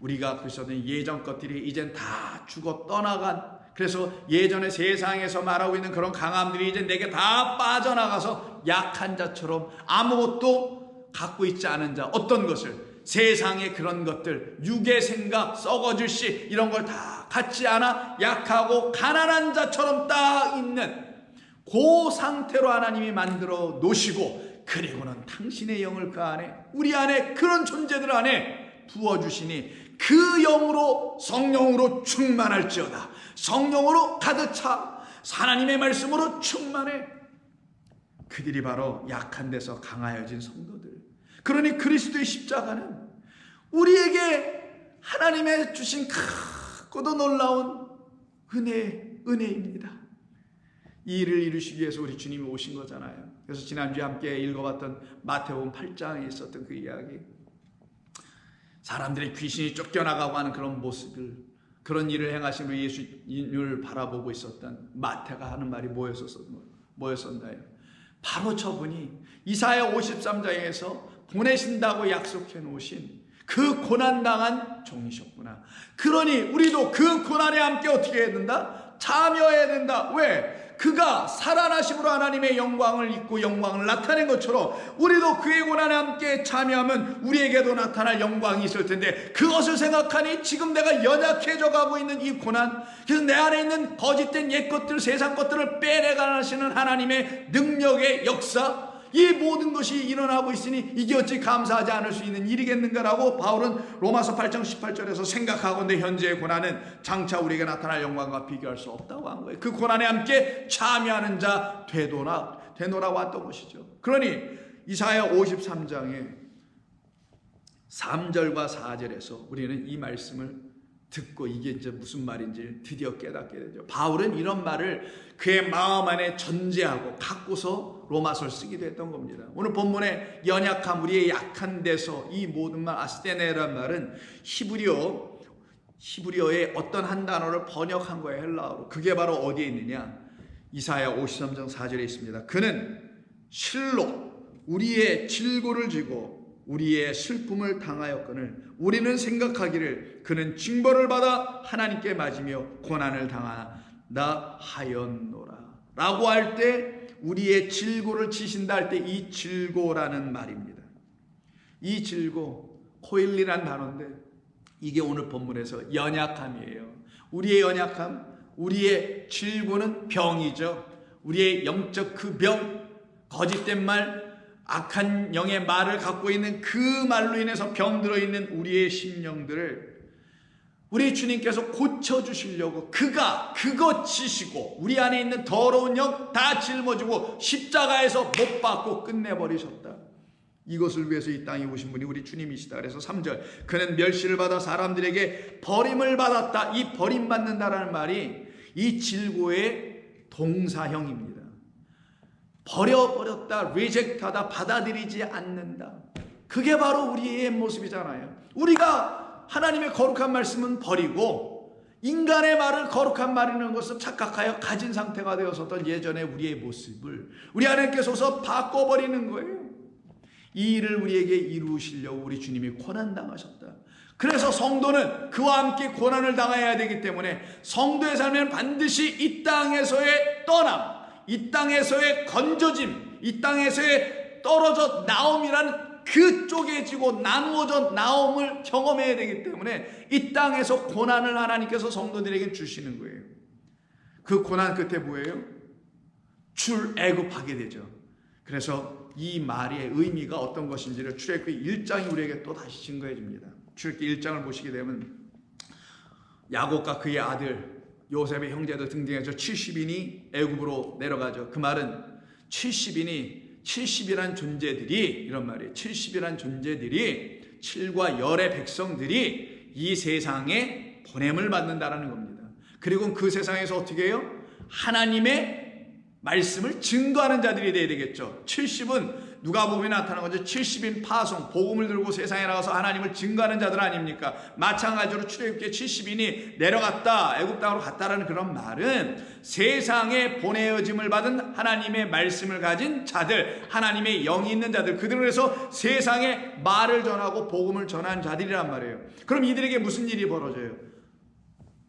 우리가 그리스도는 예전 것들이 이젠 다 죽어 떠나간, 그래서 예전에 세상에서 말하고 있는 그런 강함들이 이제 내게 다 빠져나가서 약한 자처럼 아무것도 갖고 있지 않은 자, 어떤 것을 세상의 그런 것들, 육의 생각, 썩어질 시 이런 걸 다 갖지 않아 약하고 가난한 자처럼 딱 있는 그 상태로 하나님이 만들어 놓으시고, 그리고는 당신의 영을 그 안에, 우리 안에 그런 존재들 안에 부어주시니 그 영으로, 성령으로 충만할지어다. 성령으로 가득 차 하나님의 말씀으로 충만해. 그들이 바로 약한 데서 강하여진 성도들. 그러니 그리스도의 십자가는 우리에게 하나님의 주신 크고도 놀라운 은혜입니다. 이 일을 이루시기 위해서 우리 주님이 오신 거잖아요. 그래서 지난주에 함께 읽어봤던 마태복음 8장에 있었던 그 이야기, 사람들의 귀신이 쫓겨나가고 하는 그런 모습을, 그런 일을 행하신 우리 예수님을 바라보고 있었던 마태가 하는 말이 뭐였었나요? 바로 저분이 이사야 53장에서 보내신다고 약속해 놓으신 그 고난당한 종이셨구나. 그러니 우리도 그 고난에 함께 어떻게 해야 된다? 참여해야 된다. 왜? 그가 살아나심으로 하나님의 영광을 입고 영광을 나타낸 것처럼 우리도 그의 고난에 함께 참여하면 우리에게도 나타날 영광이 있을 텐데, 그것을 생각하니 지금 내가 연약해져 가고 있는 이 고난, 그래서 내 안에 있는 거짓된 옛 것들, 세상 것들을 빼내가시는 하나님의 능력의 역사, 이 모든 것이 일어나고 있으니 이게 어찌 감사하지 않을 수 있는 일이겠는가라고 바울은 로마서 8장 18절에서 생각하건대 현재의 고난은 장차 우리에게 나타날 영광과 비교할 수 없다고 한 거예요. 그 고난에 함께 참여하는 자 되노라고 했던 것이죠. 그러니 이사야 53장의 3절과 4절에서 우리는 이 말씀을 듣고 이게 이제 무슨 말인지 드디어 깨닫게 되죠. 바울은 이런 말을 그의 마음 안에 전제하고 갖고서 로마서를 쓰기도 했던 겁니다. 오늘 본문의 연약함, 우리의 약한 데서 이 모든 말, 아스테네라는 말은 히브리어의 어떤 한 단어를 번역한 거예요, 헬라어로. 그게 바로 어디에 있느냐? 이사야 53장 4절에 있습니다. 그는 실로 우리의 질고를 지고 우리의 슬픔을 당하였거늘 우리는 생각하기를 그는 징벌을 받아 하나님께 맞으며 고난을 당하다 하였노라 라고 할 때, 우리의 질고를 지신다 할 때 이 질고라는 말입니다. 이 질고, 코일리란 단어인데 이게 오늘 본문에서 연약함이에요. 우리의 연약함, 우리의 질고는 병이죠. 우리의 영적 그 병, 거짓된 말, 악한 영의 말을 갖고 있는 그 말로 인해서 병들어 있는 우리의 심령들을 우리 주님께서 고쳐주시려고 그가 그것 지시고 우리 안에 있는 더러운 영 다 짊어지고 십자가에서 못 박고 끝내버리셨다. 이것을 위해서 이 땅에 오신 분이 우리 주님이시다. 그래서 3절, 그는 멸시를 받아 사람들에게 버림을 받았다. 이 버림받는다라는 말이 이 질고의 동사형입니다. 버려버렸다, 리젝트하다, 받아들이지 않는다. 그게 바로 우리의 모습이잖아요. 우리가 하나님의 거룩한 말씀은 버리고 인간의 말을 거룩한 말이라는 것을 착각하여 가진 상태가 되었었던 예전의 우리의 모습을 우리 하나님께서 바꿔버리는 거예요. 이 일을 우리에게 이루시려고 우리 주님이 고난당하셨다. 그래서 성도는 그와 함께 고난을 당해야 되기 때문에 성도의 삶에는 반드시 이 땅에서의 떠남, 이 땅에서의 건져짐, 이 땅에서의 떨어져 나옴이라는 그 쪼개지고 나누어져 나옴을 경험해야 되기 때문에 이 땅에서 고난을 하나님께서 성도들에게 주시는 거예요. 그 고난 끝에 뭐예요? 출애굽하게 되죠. 그래서 이 말의 의미가 어떤 것인지를 출애굽기 1장이 우리에게 또 다시 증거해 줍니다. 출애굽기 1장을 보시게 되면 야곱과 그의 아들 요셉의 형제들 등등해서 70인이 애굽으로 내려가죠. 그 말은 70이란 존재들이, 이런 말이에요. 70이란 존재들이, 7과 열의 백성들이 이 세상에 보냄을 받는다라는 겁니다. 그리고 그 세상에서 어떻게 해요? 하나님의 말씀을 증거하는 자들이 되어야 되겠죠. 70은 누가복음에 나타난 거죠. 70인 파송, 복음을 들고 세상에 나가서 하나님을 증거하는 자들 아닙니까? 마찬가지로 출애굽기에 70인이 내려갔다, 애굽 땅으로 갔다라는 그런 말은 세상에 보내어짐을 받은 하나님의 말씀을 가진 자들, 하나님의 영이 있는 자들, 그들을 위해서 세상에 말을 전하고 복음을 전한 자들이란 말이에요. 그럼 이들에게 무슨 일이 벌어져요?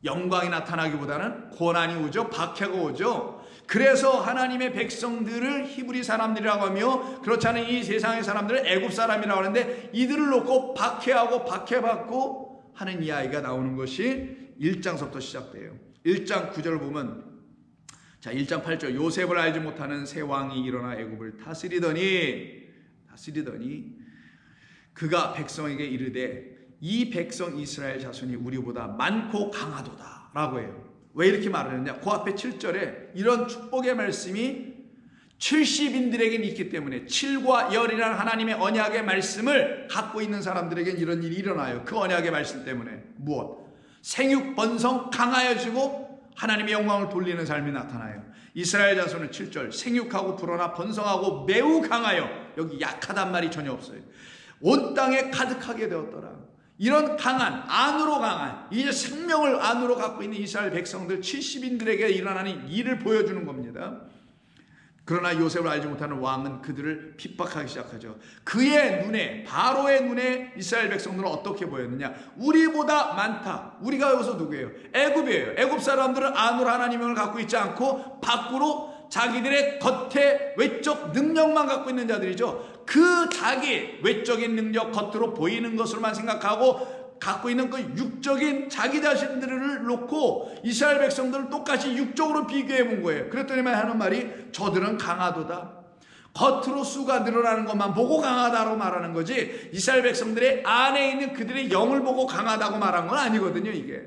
영광이 나타나기보다는 고난이 오죠. 박해가 오죠. 그래서 하나님의 백성들을 히브리 사람들이라고 하며 그렇지 않은 이 세상의 사람들을 애굽 사람이라고 하는데 이들을 놓고 박해하고 박해받고 하는 이야기가 나오는 것이 1장서부터 시작돼요. 1장 9절을 보면, 자 1장 8절, 요셉을 알지 못하는 새 왕이 일어나 애굽을 다스리더니 그가 백성에게 이르되 이 백성 이스라엘 자손이 우리보다 많고 강하도다 라고 해요. 왜 이렇게 말을 했냐? 그 앞에 7절에 이런 축복의 말씀이 70인들에게는 있기 때문에 7과 열이라는 하나님의 언약의 말씀을 갖고 있는 사람들에게는 이런 일이 일어나요. 그 언약의 말씀 때문에 무엇? 생육 번성 강하여지고 하나님의 영광을 돌리는 삶이 나타나요. 이스라엘 자손은 7절, 생육하고 불어나 번성하고 매우 강하여, 여기 약하단 말이 전혀 없어요. 온 땅에 가득하게 되었더라. 이런 강한, 안으로 강한, 이제 생명을 안으로 갖고 있는 이스라엘 백성들 70인들에게 일어나는 일을 보여주는 겁니다. 그러나 요셉을 알지 못하는 왕은 그들을 핍박하기 시작하죠. 그의 눈에, 바로의 눈에 이스라엘 백성들은 어떻게 보였느냐? 우리보다 많다. 우리가 여기서 누구예요? 애굽이에요. 애굽 사람들은 안으로 하나님을 갖고 있지 않고 밖으로 자기들의 겉에 외적 능력만 갖고 있는 자들이죠. 그 자기 외적인 능력, 겉으로 보이는 것으로만 생각하고 갖고 있는 그 육적인 자기 자신들을 놓고 이스라엘 백성들을 똑같이 육적으로 비교해 본 거예요. 그랬더니만 하는 말이 저들은 강하도다. 겉으로 수가 늘어나는 것만 보고 강하다고 말하는 거지 이스라엘 백성들의 안에 있는 그들의 영을 보고 강하다고 말한 건 아니거든요. 이게.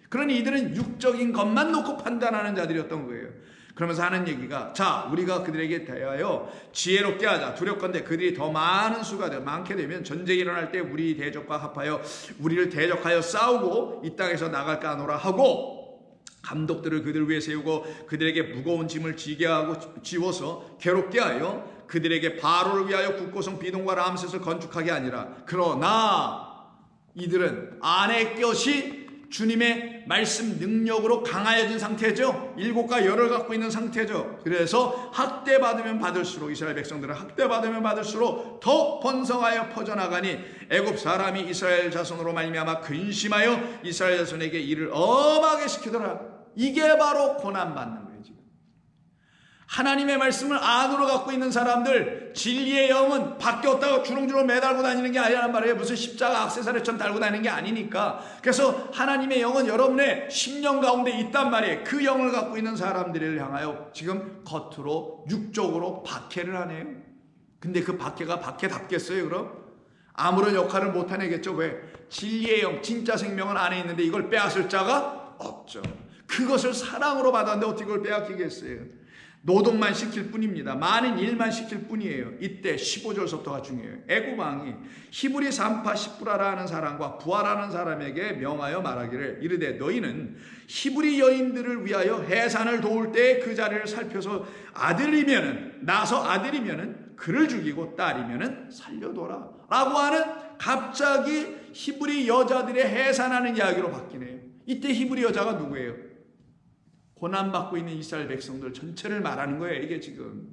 그러니 이들은 육적인 것만 놓고 판단하는 자들이었던 거예요. 그러면서 하는 얘기가, 자 우리가 그들에게 대하여 지혜롭게 하자. 두렵건대 그들이 더 많은 수가 많게 되면 전쟁이 일어날 때 우리 대적과 합하여 우리를 대적하여 싸우고 이 땅에서 나갈까 하노라 하고 감독들을 그들 위에 세우고 그들에게 무거운 짐을 지게 하고 지워서 괴롭게 하여 그들에게 바로를 위하여 국고성 비동과 람셋을 건축하게 아니라 그러나 이들은 안의 것이 주님의 말씀 능력으로 강하여진 상태죠. 일곱과 열을 갖고 있는 상태죠. 그래서 학대받으면 받을수록 이스라엘 백성들은 학대받으면 받을수록 더 번성하여 퍼져나가니 애굽 사람이 이스라엘 자손으로 말미암아 근심하여 이스라엘 자손에게 이를 엄하게 시키더라. 이게 바로 고난받는 거예요. 지금 하나님의 말씀을 안으로 갖고 있는 사람들, 진리의 영은 바뀌었다고 주렁주렁 매달고 다니는 게 아니란 말이에요. 무슨 십자가 액세서리처럼 달고 다니는 게 아니니까. 그래서 하나님의 영은 여러분의 심령 가운데 있단 말이에요. 그 영을 갖고 있는 사람들을 향하여 지금 겉으로 육적으로 박해를 하네요. 근데 그 박해가 박해답겠어요? 그럼? 아무런 역할을 못 하네겠죠. 왜? 진리의 영, 진짜 생명은 안에 있는데 이걸 빼앗을 자가 없죠. 그것을 사랑으로 받았는데 어떻게 그걸 빼앗기겠어요? 노동만 시킬 뿐입니다. 많은 일만 시킬 뿐이에요. 이때 15절부터가 중요해요. 애굽 왕이 히브리 산파 십부라라 하는 사람과 부하라는 사람에게 명하여 말하기를 이르되 너희는 히브리 여인들을 위하여 해산을 도울 때 그 자리를 살펴서 나서 아들이면은 그를 죽이고 딸이면은 살려둬라 라고 하는 갑자기 히브리 여자들의 해산하는 이야기로 바뀌네요. 이때 히브리 여자가 누구예요? 고난받고 있는 이스라엘 백성들 전체를 말하는 거예요. 이게 지금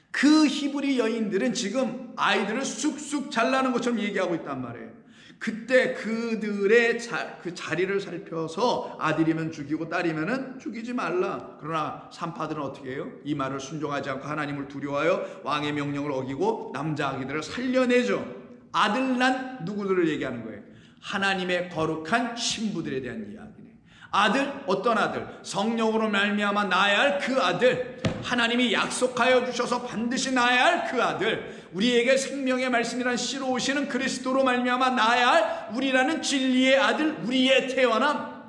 그 히브리 여인들은 지금 아이들을 쑥쑥 잘나는 것처럼 얘기하고 있단 말이에요. 그때 그들의 그 자리를 살펴서 아들이면 죽이고 딸이면 죽이지 말라. 그러나 산파들은 어떻게 해요? 이 말을 순종하지 않고 하나님을 두려워하여 왕의 명령을 어기고 남자 아기들을 살려내죠. 아들 난 누구들을 얘기하는 거예요? 하나님의 거룩한 신부들에 대한 이야기네. 아들, 어떤 아들? 성령으로 말미암아 낳아야 할 그 아들, 하나님이 약속하여 주셔서 반드시 낳아야 할 그 아들, 우리에게 생명의 말씀이란 씨로 오시는 그리스도로 말미암아 낳아야 할 우리라는 진리의 아들, 우리의 태어남,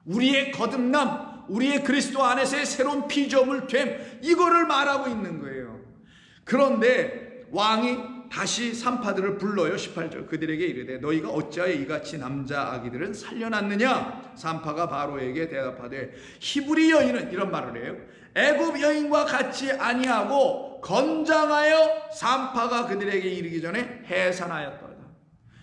우리의 거듭남, 우리의 그리스도 안에서의 새로운 피조물 됨, 이거를 말하고 있는 거예요. 그런데 왕이 다시 산파들을 불러요. 18절 그들에게 이르되 너희가 어찌하여 이같이 남자 아기들은 살려놨느냐? 산파가 바로에게 대답하되 히브리 여인은, 이런 말을 해요, 애굽 여인과 같이 아니하고 건장하여 산파가 그들에게 이르기 전에 해산하였더라.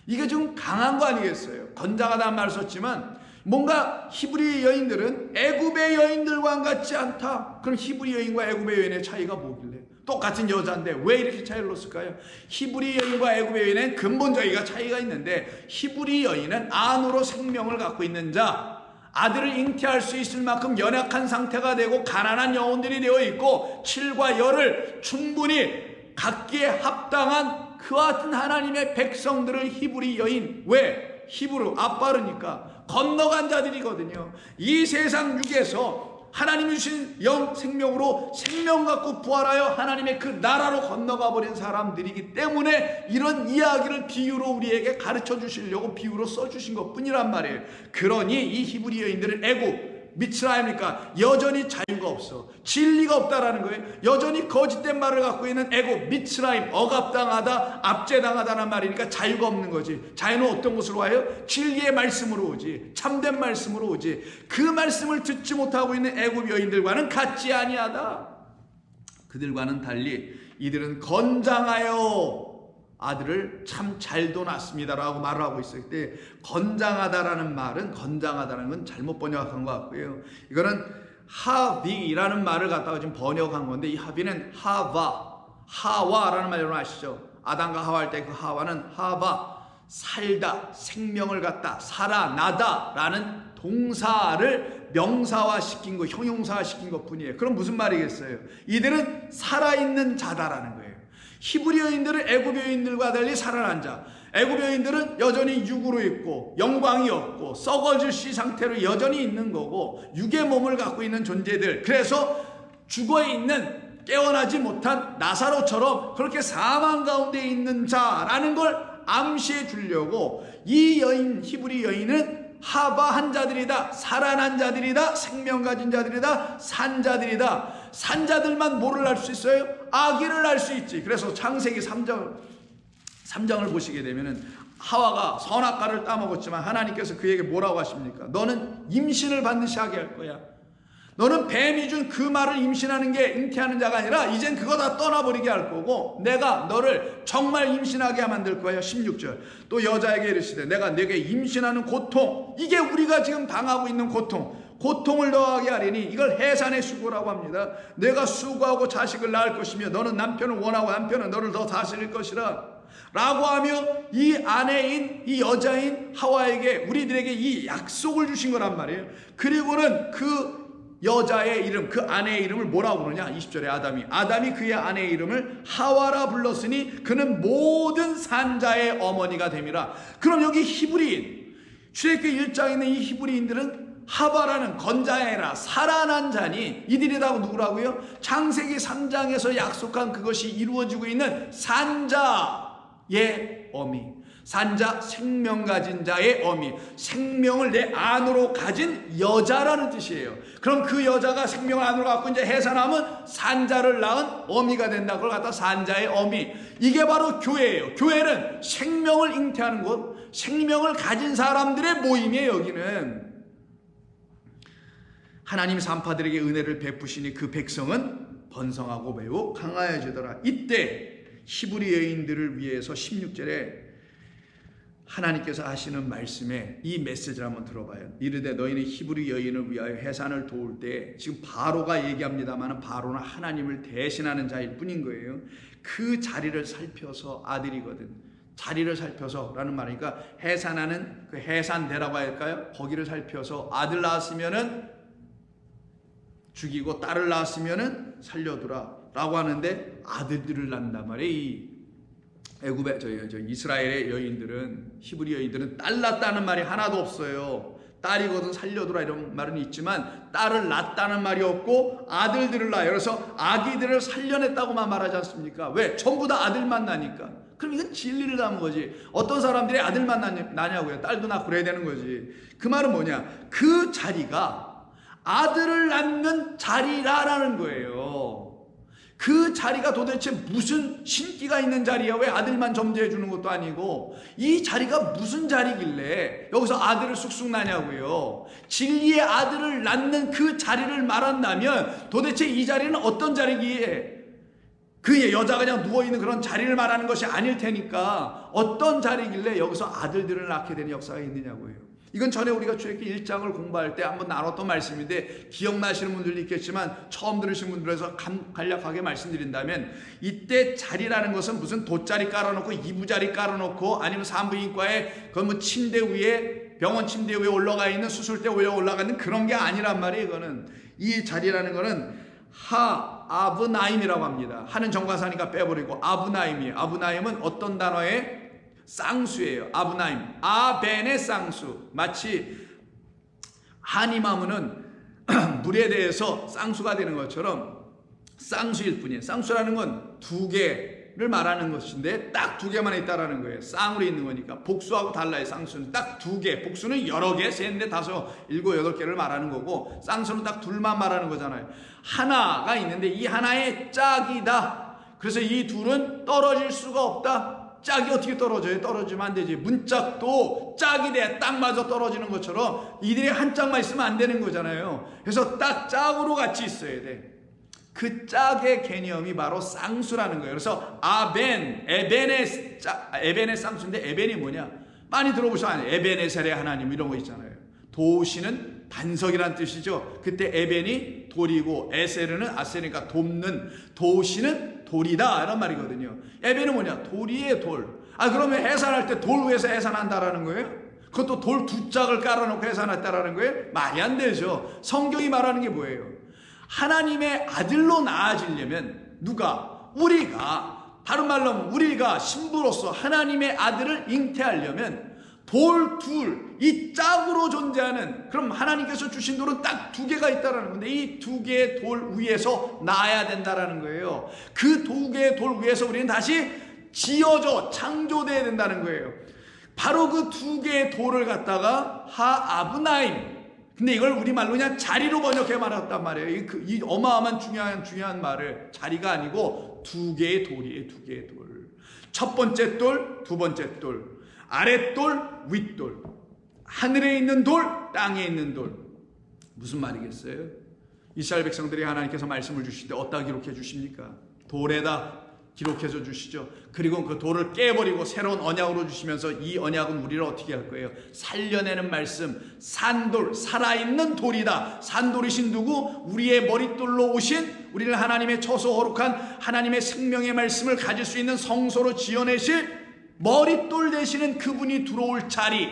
이게 좀 강한 거 아니겠어요? 건장하다는 말을 썼지만 뭔가 히브리 여인들은 애굽의 여인들과 같지 않다. 그럼 히브리 여인과 애굽의 여인의 차이가 뭐길래? 똑같은 여자인데 왜 이렇게 차이를 넣었을까요? 히브리 여인과 애굽의 여인은 근본적인 차이가 있는데, 히브리 여인은 안으로 생명을 갖고 있는 자, 아들을 잉태할 수 있을 만큼 연약한 상태가 되고 가난한 영혼들이 되어 있고 칠과 열을 충분히 갖기에 합당한 그와 같은 하나님의 백성들을 히브리 여인, 왜? 히브루, 아빠르니까 건너간 자들이거든요. 이 세상 육에서 하나님이 주신 영 생명으로 생명 갖고 부활하여 하나님의 그 나라로 건너가 버린 사람들이기 때문에 이런 이야기를 비유로 우리에게 가르쳐 주시려고 비유로 써주신 것 뿐이란 말이에요. 그러니 이 히브리 여인들은 애굽, 미츠라임이니까 여전히 자유가 없어, 진리가 없다라는 거예요. 여전히 거짓된 말을 갖고 있는 애굽, 미츠라임, 억압당하다, 압제당하다는 말이니까 자유가 없는 거지. 자유는 어떤 곳으로 와요? 진리의 말씀으로 오지, 참된 말씀으로 오지. 그 말씀을 듣지 못하고 있는 애굽 여인들과는 같지 아니하다. 그들과는 달리 이들은 건장하여 아들을 참 잘도 낳습니다라고 말을 하고 있을 때, 건장하다라는 말은, 건장하다는 건 잘못 번역한 것 같고요. 이거는 하비라는 말을 갖다가 지금 번역한 건데, 이 하비는 하와라는 말로 아시죠? 아담과 하와 할 때 그 하와는 하바, 살다, 생명을 갖다, 살아나다라는 동사를 명사화시킨 거, 형용사화시킨 것 뿐이에요. 그럼 무슨 말이겠어요? 이들은 살아있는 자다라는 거예요. 히브리 여인들은 애굽 여인들과 달리 살아난 자, 애굽 여인들은 여전히 육으로 있고 영광이 없고 썩어질 시 상태로 여전히 있는 거고 육의 몸을 갖고 있는 존재들, 그래서 죽어있는 깨어나지 못한 나사로처럼 그렇게 사망 가운데 있는 자라는 걸 암시해 주려고 이 여인, 히브리 여인은 하바한 자들이다, 살아난 자들이다, 생명 가진 자들이다, 산 자들이다. 산 자들만 뭐를 알 수 있어요? 아기를 알 수 있지. 그래서 창세기 3장을 보시게 되면은 하와가 선악과를 따먹었지만 하나님께서 그에게 뭐라고 하십니까? 너는 임신을 반드시 하게 할 거야. 너는 뱀이 준 그 말을 임신하는 게 잉태하는 자가 아니라 이젠 그거 다 떠나버리게 할 거고 내가 너를 정말 임신하게 만들 거야. 16절 또 여자에게 이르시되 내가 네게 임신하는 고통, 이게 우리가 지금 당하고 있는 고통을 더하게 하리니 이걸 해산의 수고라고 합니다. 내가 수고하고 자식을 낳을 것이며 너는 남편을 원하고 남편은 너를 더 다스릴 것이라 라고 하며 이 아내인, 이 여자인 하와에게, 우리들에게 이 약속을 주신 거란 말이에요. 그리고는 그 여자의 이름, 그 아내의 이름을 뭐라고 부르냐? 20절에 아담이 그의 아내의 이름을 하와라 불렀으니 그는 모든 산자의 어머니가 됨이라. 그럼 여기 히브리인, 출애굽기 1장에 있는 이 히브리인들은 하바라는 건장이 아니라 살아난 자니, 이들이 다 누구라고요? 창세기 3장에서 약속한 그것이 이루어지고 있는 산자의 어미, 산자, 생명 가진 자의 어미. 생명을 내 안으로 가진 여자라는 뜻이에요. 그럼 그 여자가 생명을 안으로 갖고 이제 해산하면 산자를 낳은 어미가 된다. 그걸 갖다 산자의 어미. 이게 바로 교회예요. 교회는 생명을 잉태하는 곳, 생명을 가진 사람들의 모임이에요. 여기는 하나님 산파들에게 은혜를 베푸시니 그 백성은 번성하고 매우 강하여지더라. 이때 히브리 여인들을 위해서 16절에 하나님께서 하시는 말씀에 이 메시지를 한번 들어봐요. 이르되 너희는 히브리 여인을 위하여 해산을 도울 때, 지금 바로가 얘기합니다만 바로는 하나님을 대신하는 자일 뿐인 거예요. 그 자리를 살펴서 아들이거든. 자리를 살펴서라는 말이니까 해산하는 그 해산대라고 할까요? 거기를 살펴서 아들 낳았으면은 죽이고 딸을 낳았으면은 살려두라 라고 하는데 아들들을 낳는단 말이에요. 이 애굽의 이스라엘의 여인들은, 히브리 여인들은 딸 낳았다는 말이 하나도 없어요. 딸이거든 살려두라 이런 말은 있지만 딸을 낳았다는 말이 없고 아들들을 낳아요. 그래서 아기들을 살려냈다고만 말하지 않습니까? 왜? 전부 다 아들만 나니까. 그럼 이건 진리를 담은 거지. 어떤 사람들이 아들만 나냐고요. 딸도 낳고 그래야 되는 거지. 그 말은 뭐냐? 그 자리가 아들을 낳는 자리라라는 거예요. 그 자리가 도대체 무슨 신기가 있는 자리야? 왜 아들만 점지해 주는 것도 아니고 이 자리가 무슨 자리길래 여기서 아들을 쑥쑥 낳냐고요. 진리의 아들을 낳는 그 자리를 말한다면 도대체 이 자리는 어떤 자리기에, 그 여자가 그냥 누워있는 그런 자리를 말하는 것이 아닐 테니까 어떤 자리길래 여기서 아들들을 낳게 되는 역사가 있느냐고요. 이건 전에 우리가 출애굽기 1장을 공부할 때 한번 나눴던 말씀인데 기억나시는 분들도 있겠지만 처음 들으신 분들에서 간략하게 말씀드린다면, 이때 자리라는 것은 무슨 돗자리 깔아놓고 이부자리 깔아놓고 아니면 산부인과에 그 뭐 침대 위에, 병원 침대 위에 올라가 있는, 수술대 위에 올라가 있는 그런 게 아니란 말이에요. 이거는, 이 자리라는 거는 아브나임이라고 합니다. 하는 정과사니까 빼버리고 아브나임이에요. 아브나임은 어떤 단어의 쌍수예요. 아브나임, 아벤의 쌍수. 마치 하니마무는 물에 대해서 쌍수가 되는 것처럼 쌍수일 뿐이에요. 쌍수라는 건 두 개를 말하는 것인데 딱 두 개만 있다라는 거예요. 쌍으로 있는 거니까. 복수하고 달라요. 쌍수는 딱 두 개, 복수는 여러 개, 셋, 넷, 다섯, 일곱, 여덟 개를 말하는 거고 쌍수는 딱 둘만 말하는 거잖아요. 하나가 있는데 이 하나의 짝이다. 그래서 이 둘은 떨어질 수가 없다. 짝이 어떻게 떨어져요? 떨어지면 안 되지. 문짝도 짝이 돼 딱 맞아 떨어지는 것처럼 이들이 한 짝만 있으면 안 되는 거잖아요. 그래서 딱 짝으로 같이 있어야 돼. 그 짝의 개념이 바로 쌍수라는 거예요. 그래서 에벤의 쌍수인데 에벤이 뭐냐? 많이 들어보시면 에벤에셀의 하나님 이런 거 있잖아요. 도우시는 반석이란 뜻이죠. 그때 에벤이 돌이고 에셀은 아셀이니까 돕는, 도우시는 돌이다 이런 말이거든요. 에벤은 뭐냐? 돌이의 돌. 그러면 해산할 때 돌 위에서 해산한다라는 거예요? 그것도 돌 두 짝을 깔아놓고 해산했다라는 거예요? 말이 안 되죠. 성경이 말하는 게 뭐예요? 하나님의 아들로 나아지려면 우리가 다른 말로 하면 우리가 신부로서 하나님의 아들을 잉태하려면 돌 둘, 이 짝으로 존재하는, 그럼 하나님께서 주신 돌은 딱 두 개가 있다라는 건데 이 두 개의 돌 위에서 나아야 된다라는 거예요. 그 두 개의 돌 위에서 우리는 다시 지어져 창조돼야 된다는 거예요. 바로 그 두 개의 돌을 갖다가 하아브나임, 근데 이걸 우리말로 그냥 자리로 번역해 말했단 말이에요. 이 어마어마한 중요한 말을, 자리가 아니고 두 개의 돌이에요. 두 개의 돌. 첫 번째 돌, 두 번째 돌, 아랫돌, 윗돌, 하늘에 있는 돌, 땅에 있는 돌. 무슨 말이겠어요? 이스라엘 백성들이 하나님께서 말씀을 주실 때 어디다 기록해 주십니까? 돌에다 기록해서 주시죠. 그리고 그 돌을 깨버리고 새로운 언약으로 주시면서 이 언약은 우리를 어떻게 할 거예요? 살려내는 말씀, 산돌, 살아있는 돌이다. 산돌이신 누구? 우리의 머릿돌로 오신, 우리를 하나님의 처소 거룩한 하나님의 생명의 말씀을 가질 수 있는 성소로 지어내실 머릿돌 되시는 그분이 들어올 자리,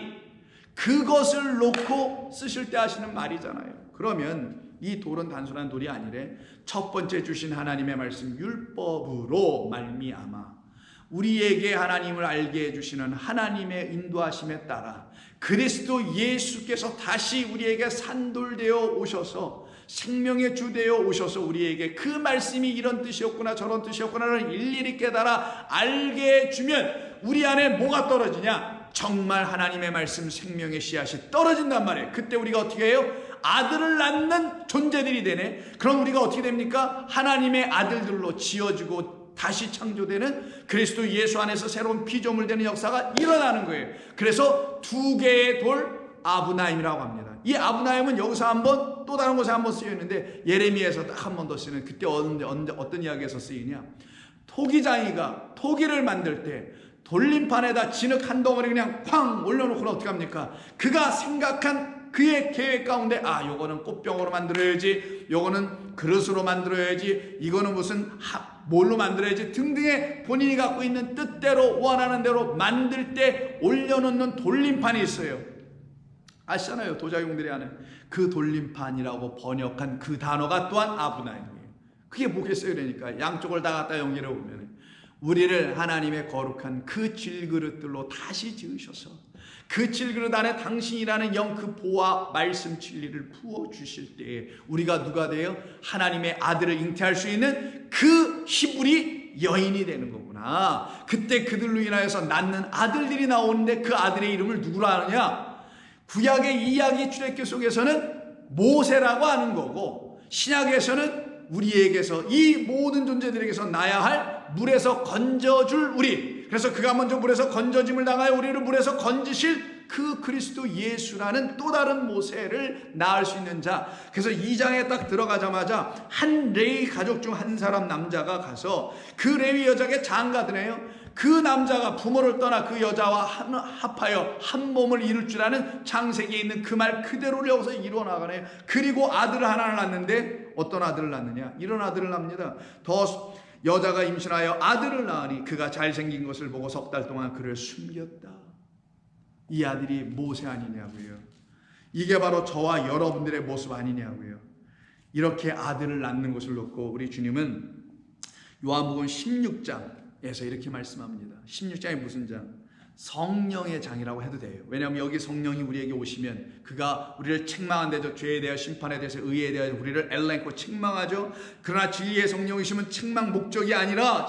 그것을 놓고 쓰실 때 하시는 말이잖아요. 그러면 이 돌은 단순한 돌이 아니래. 첫 번째 주신 하나님의 말씀 율법으로 말미암아 우리에게 하나님을 알게 해주시는 하나님의 인도하심에 따라 그리스도 예수께서 다시 우리에게 산돌되어 오셔서 생명의 주 되어 오셔서 우리에게 그 말씀이 이런 뜻이었구나 저런 뜻이었구나를 일일이 깨달아 알게 해주면 우리 안에 뭐가 떨어지냐? 정말 하나님의 말씀 생명의 씨앗이 떨어진단 말이에요. 그때 우리가 어떻게 해요? 아들을 낳는 존재들이 되네. 그럼 우리가 어떻게 됩니까? 하나님의 아들들로 지어지고 다시 창조되는 그리스도 예수 안에서 새로운 피조물 되는 역사가 일어나는 거예요. 그래서 두 개의 돌, 아브나임이라고 합니다. 이 아브나임은 여기서 한번, 또 다른 곳에 한번 쓰여 있는데 예레미야에서 딱 한 번 더 쓰는, 그때 어떤 이야기에서 쓰이냐? 토기장이가 토기를 만들 때 돌림판에다 진흙 한 덩어리 그냥 쾅 올려놓고는 어떻게 합니까? 그가 생각한 그의 계획 가운데, 아, 요거는 꽃병으로 만들어야지, 요거는 그릇으로 만들어야지, 이거는 무슨 뭘로 만들어야지 등등의 본인이 갖고 있는 뜻대로 원하는 대로 만들 때 올려놓는 돌림판이 있어요. 아시잖아요. 도자기공들이 하는 그 돌림판이라고 번역한 그 단어가 또한 아브나임이에요. 그게 뭐겠어요? 그러니까 양쪽을 다 갖다 연결해 보면 우리를 하나님의 거룩한 그 질그릇들로 다시 지으셔서 그 질그릇 안에 당신이라는 영 그 보화 말씀 진리를 부어주실 때에 우리가 누가 돼요? 하나님의 아들을 잉태할 수 있는 그 히브리 여인이 되는 거구나. 그때 그들로 인하여서 낳는 아들들이 나오는데 그 아들의 이름을 누구로 하느냐? 구약의 이야기 출애굽기 속에서는 모세라고 하는 거고, 신약에서는 우리에게서, 이 모든 존재들에게서 나야 할 물에서 건져줄 우리, 그래서 그가 먼저 물에서 건져짐을 당하여 우리를 물에서 건지실 그 그리스도 예수라는 또 다른 모세를 낳을 수 있는 자. 그래서 2장에 딱 들어가자마자 한 레위 가족 중 한 사람 남자가 가서 그 레위 여자에게 장가드네요. 그 남자가 부모를 떠나 그 여자와 합하여 한 몸을 이룰 줄 아는 창세기에 있는 그 말 그대로를 여기서 이루어나가네요. 그리고 아들을 하나를 낳는데 어떤 아들을 낳느냐? 이런 아들을 낳습니다. 더 여자가 임신하여 아들을 낳으니 그가 잘생긴 것을 보고 석 달 동안 그를 숨겼다. 이 아들이 모세 아니냐고요. 이게 바로 저와 여러분들의 모습 아니냐고요. 이렇게 아들을 낳는 것을 놓고 우리 주님은 요한복음 16장에서 이렇게 말씀합니다. 16장이 무슨 장? 성령의 장이라고 해도 돼요. 왜냐하면 여기 성령이 우리에게 오시면 그가 우리를 책망한 데죠. 죄에 대하여, 심판에 대해서, 의에 대하여 우리를 엘랭코 책망하죠. 그러나 진리의 성령이 오시면 책망이 목적이 아니라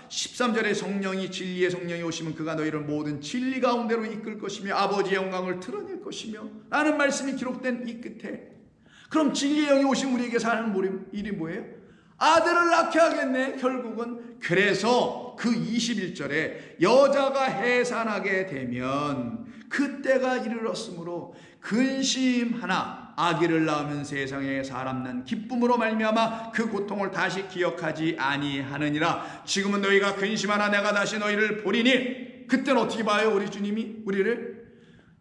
13절에 성령이, 진리의 성령이 오시면 그가 너희를 모든 진리 가운데로 이끌 것이며 아버지의 영광을 드러낼 것이며 라는 말씀이 기록된 이 끝에, 그럼 진리의 영이 오시면 우리에게 사는 일이 뭐예요? 아들을 낳게 하겠네, 결국은. 그래서 그 21절에 여자가 해산하게 되면 그때가 이르렀으므로 근심하나 아기를 낳으면 세상에 사람 난 기쁨으로 말미암아 그 고통을 다시 기억하지 아니하느니라. 지금은 너희가 근심하나 내가 다시 너희를 보리니. 그때는 어떻게 봐요? 우리 주님이 우리를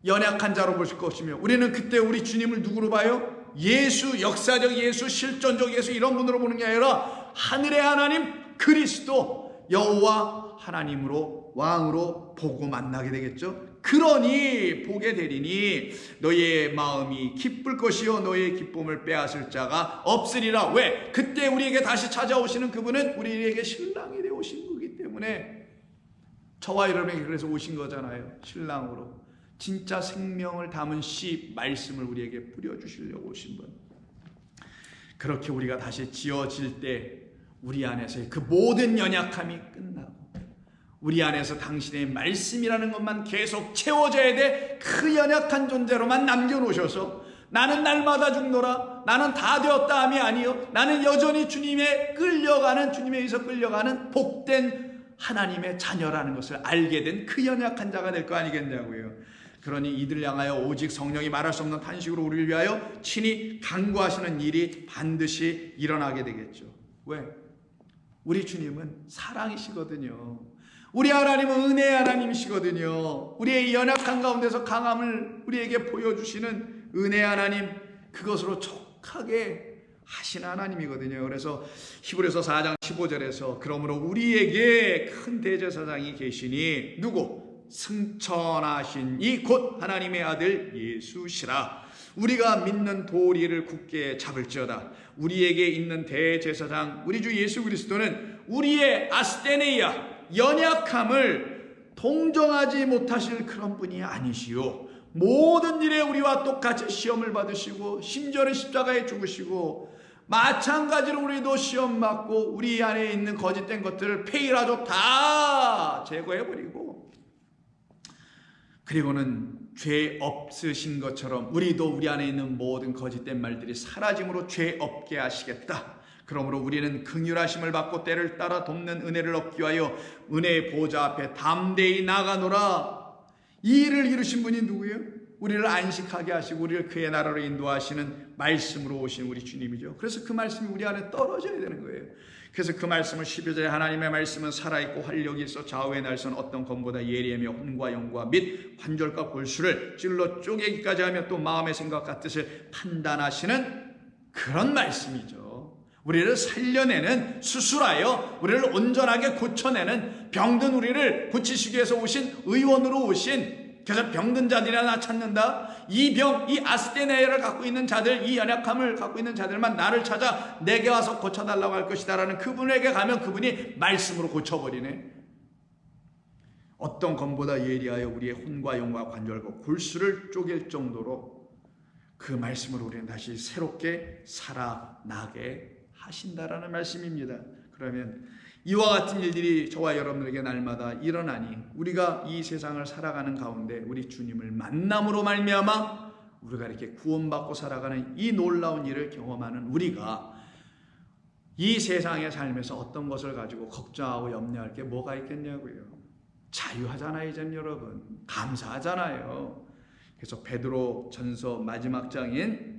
연약한 자로 보실 것이며, 우리는 그때 우리 주님을 누구로 봐요? 예수, 역사적 예수, 실존적 예수, 이런 분으로 보는 게 아니라 하늘의 하나님 그리스도 여호와 하나님으로, 왕으로 보고 만나게 되겠죠. 그러니 보게 되리니 너희의 마음이 기쁠 것이요 너희의 기쁨을 빼앗을 자가 없으리라. 왜? 그때 우리에게 다시 찾아오시는 그분은 우리에게 신랑이 되어 오신 거기 때문에. 저와 여러분에게 그래서 오신 거잖아요. 신랑으로. 진짜 생명을 담은 씨 말씀을 우리에게 뿌려주시려고 오신 분. 그렇게 우리가 다시 지어질 때 우리 안에서의 그 모든 연약함이 끝나고 우리 안에서 당신의 말씀이라는 것만 계속 채워져야 돼. 그 연약한 존재로만 남겨놓으셔서 나는 날마다 죽노라, 나는 다 되었다 함이 아니요, 나는 여전히 주님에 끌려가는, 주님에 의해서 끌려가는 복된 하나님의 자녀라는 것을 알게 된 그 연약한 자가 될 거 아니겠냐고요. 그러니 이들 향하여 오직 성령이 말할 수 없는 탄식으로 우리를 위하여 친히 간구하시는 일이 반드시 일어나게 되겠죠. 왜? 우리 주님은 사랑이시거든요. 우리 하나님은 은혜의 하나님이시거든요. 우리의 연약한 가운데서 강함을 우리에게 보여주시는 은혜의 하나님, 그것으로 촉하게 하신 하나님이거든요. 그래서 히브리서 4장 15절에서 그러므로 우리에게 큰 대제사장이 계시니 누구? 승천하신 이 곧 하나님의 아들 예수시라. 우리가 믿는 도리를 굳게 잡을지어다. 우리에게 있는 대제사장 우리 주 예수 그리스도는 우리의 아스테네이아, 연약함을 동정하지 못하실 그런 분이 아니시오. 모든 일에 우리와 똑같이 시험을 받으시고 심지어는 십자가에 죽으시고 마찬가지로 우리도 시험 받고 우리 안에 있는 거짓된 것들을 페이라도 다 제거해버리고, 그리고는 죄 없으신 것처럼 우리도 우리 안에 있는 모든 거짓된 말들이 사라짐으로 죄 없게 하시겠다. 그러므로 우리는 긍휼하심을 받고 때를 따라 돕는 은혜를 얻기 위하여 은혜의 보좌 앞에 담대히 나가노라. 이 일을 이루신 분이 누구예요? 우리를 안식하게 하시고 우리를 그의 나라로 인도하시는 말씀으로 오신 우리 주님이죠. 그래서 그 말씀이 우리 안에 떨어져야 되는 거예요. 그래서 그 말씀을 12절에 하나님의 말씀은 살아있고 활력이 있어 좌우의 날선 어떤 검보다 예리하며 혼과 영과 및 관절과 골수를 찔러 쪼개기까지 하며 또 마음의 생각과 뜻을 판단하시는 그런 말씀이죠. 우리를 살려내는, 수술하여 우리를 온전하게 고쳐내는, 병든 우리를 고치시기 위해서 오신 의원으로 오신, 그래서 병든 자들이나 나 찾는다. 이 병, 이 아스테네아를 갖고 있는 자들, 이 연약함을 갖고 있는 자들만 나를 찾아 내게 와서 고쳐달라고 할 것이다 라는 그분에게 가면 그분이 말씀으로 고쳐버리네. 어떤 검보다 예리하여 우리의 혼과 영과 관절과 골수를 쪼갤 정도로 그 말씀으로 우리는 다시 새롭게 살아나게 하신다라는 말씀입니다. 그러면 이와 같은 일들이 저와 여러분들에게 날마다 일어나니 우리가 이 세상을 살아가는 가운데 우리 주님을 만남으로 말미암아 우리가 이렇게 구원받고 살아가는 이 놀라운 일을 경험하는 우리가 이 세상의 삶에서 어떤 것을 가지고 걱정하고 염려할 게 뭐가 있겠냐고요. 자유하잖아요, 이젠 여러분. 감사하잖아요. 그래서 베드로 전서 마지막 장인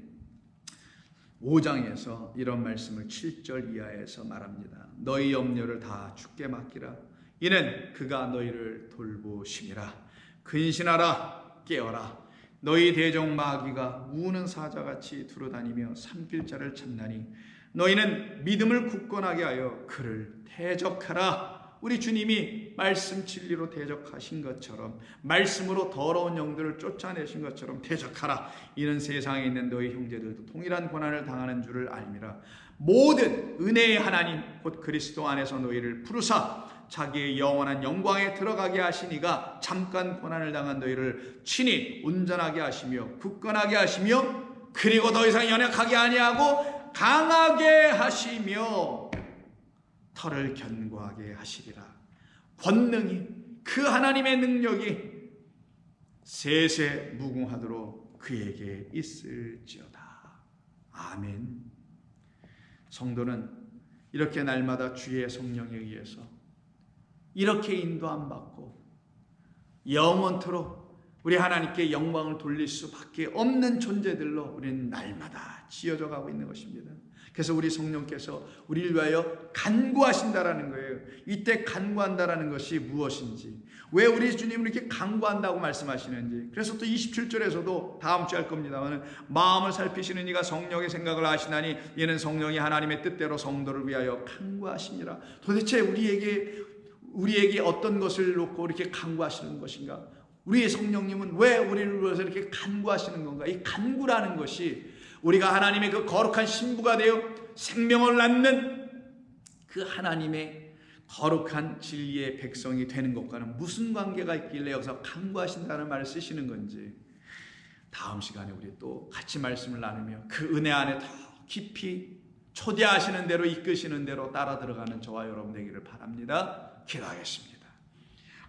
5장에서 이런 말씀을 7절 이하에서 말합니다. 너희 염려를 다 주께 맡기라. 이는 그가 너희를 돌보심이라. 근신하라, 깨어라. 너희 대적 마귀가 우는 사자같이 두루다니며 삼킬 자를 찾나니 너희는 믿음을 굳건하게 하여 그를 대적하라. 우리 주님이 말씀 진리로 대적하신 것처럼, 말씀으로 더러운 영들을 쫓아내신 것처럼 대적하라. 이는 세상에 있는 너희 형제들도 동일한 고난을 당하는 줄을 알미라. 모든 은혜의 하나님 곧 그리스도 안에서 너희를 부르사 자기의 영원한 영광에 들어가게 하시니가 잠깐 고난을 당한 너희를 친히 온전하게 하시며 굳건하게 하시며 그리고 더 이상 연약하게 아니하고 강하게 하시며 털을 견고하게 하시리라. 권능이, 그 하나님의 능력이 세세 무궁하도록 그에게 있을지어다. 아멘. 성도는 이렇게 날마다 주의 성령에 의해서 이렇게 인도함 받고 영원토록 우리 하나님께 영광을 돌릴 수밖에 없는 존재들로 우리는 날마다 지어져 가고 있는 것입니다. 그래서 우리 성령께서 우리를 위하여 간구하신다라는 거예요. 이때 간구한다라는 것이 무엇인지, 왜 우리 주님을 이렇게 간구한다고 말씀하시는지. 그래서 또 27절에서도 다음 주에 할 겁니다만 마음을 살피시는 이가 성령의 생각을 아시나니 이는 성령이 하나님의 뜻대로 성도를 위하여 간구하시니라. 도대체 우리에게 어떤 것을 놓고 이렇게 간구하시는 것인가? 우리의 성령님은 왜 우리를 위해서 이렇게 간구하시는 건가? 이 간구라는 것이 우리가 하나님의 그 거룩한 신부가 되어 생명을 낳는 그 하나님의 거룩한 진리의 백성이 되는 것과는 무슨 관계가 있길래 여기서 간구하신다는 말을 쓰시는 건지, 다음 시간에 우리 또 같이 말씀을 나누며 그 은혜 안에 더 깊이 초대하시는 대로 이끄시는 대로 따라 들어가는 저와 여러분 되기를 바랍니다. 기도하겠습니다.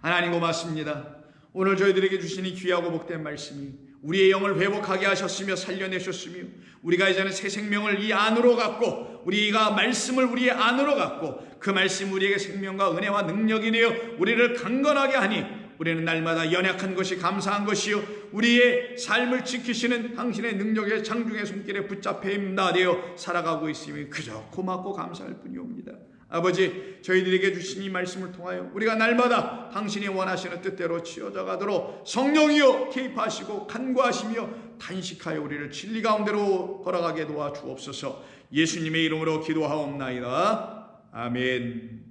하나님 고맙습니다. 오늘 저희들에게 주신 이 귀하고 복된 말씀이 우리의 영을 회복하게 하셨으며 살려내셨으며 우리가 이제는 새 생명을 이 안으로 갖고 우리가 말씀을 우리의 안으로 갖고 그 말씀 우리에게 생명과 은혜와 능력이 되어 우리를 강건하게 하니 우리는 날마다 연약한 것이 감사한 것이요 우리의 삶을 지키시는 당신의 능력의 장중의 손길에 붙잡혀 임나되어 살아가고 있으니 그저 고맙고 감사할 뿐이옵니다. 아버지, 저희들에게 주신 이 말씀을 통하여 우리가 날마다 당신이 원하시는 뜻대로 치어져 가도록 성령이여 개입하시고 간구하시며 단식하여 우리를 진리 가운데로 걸어가게 도와주옵소서. 예수님의 이름으로 기도하옵나이다. 아멘.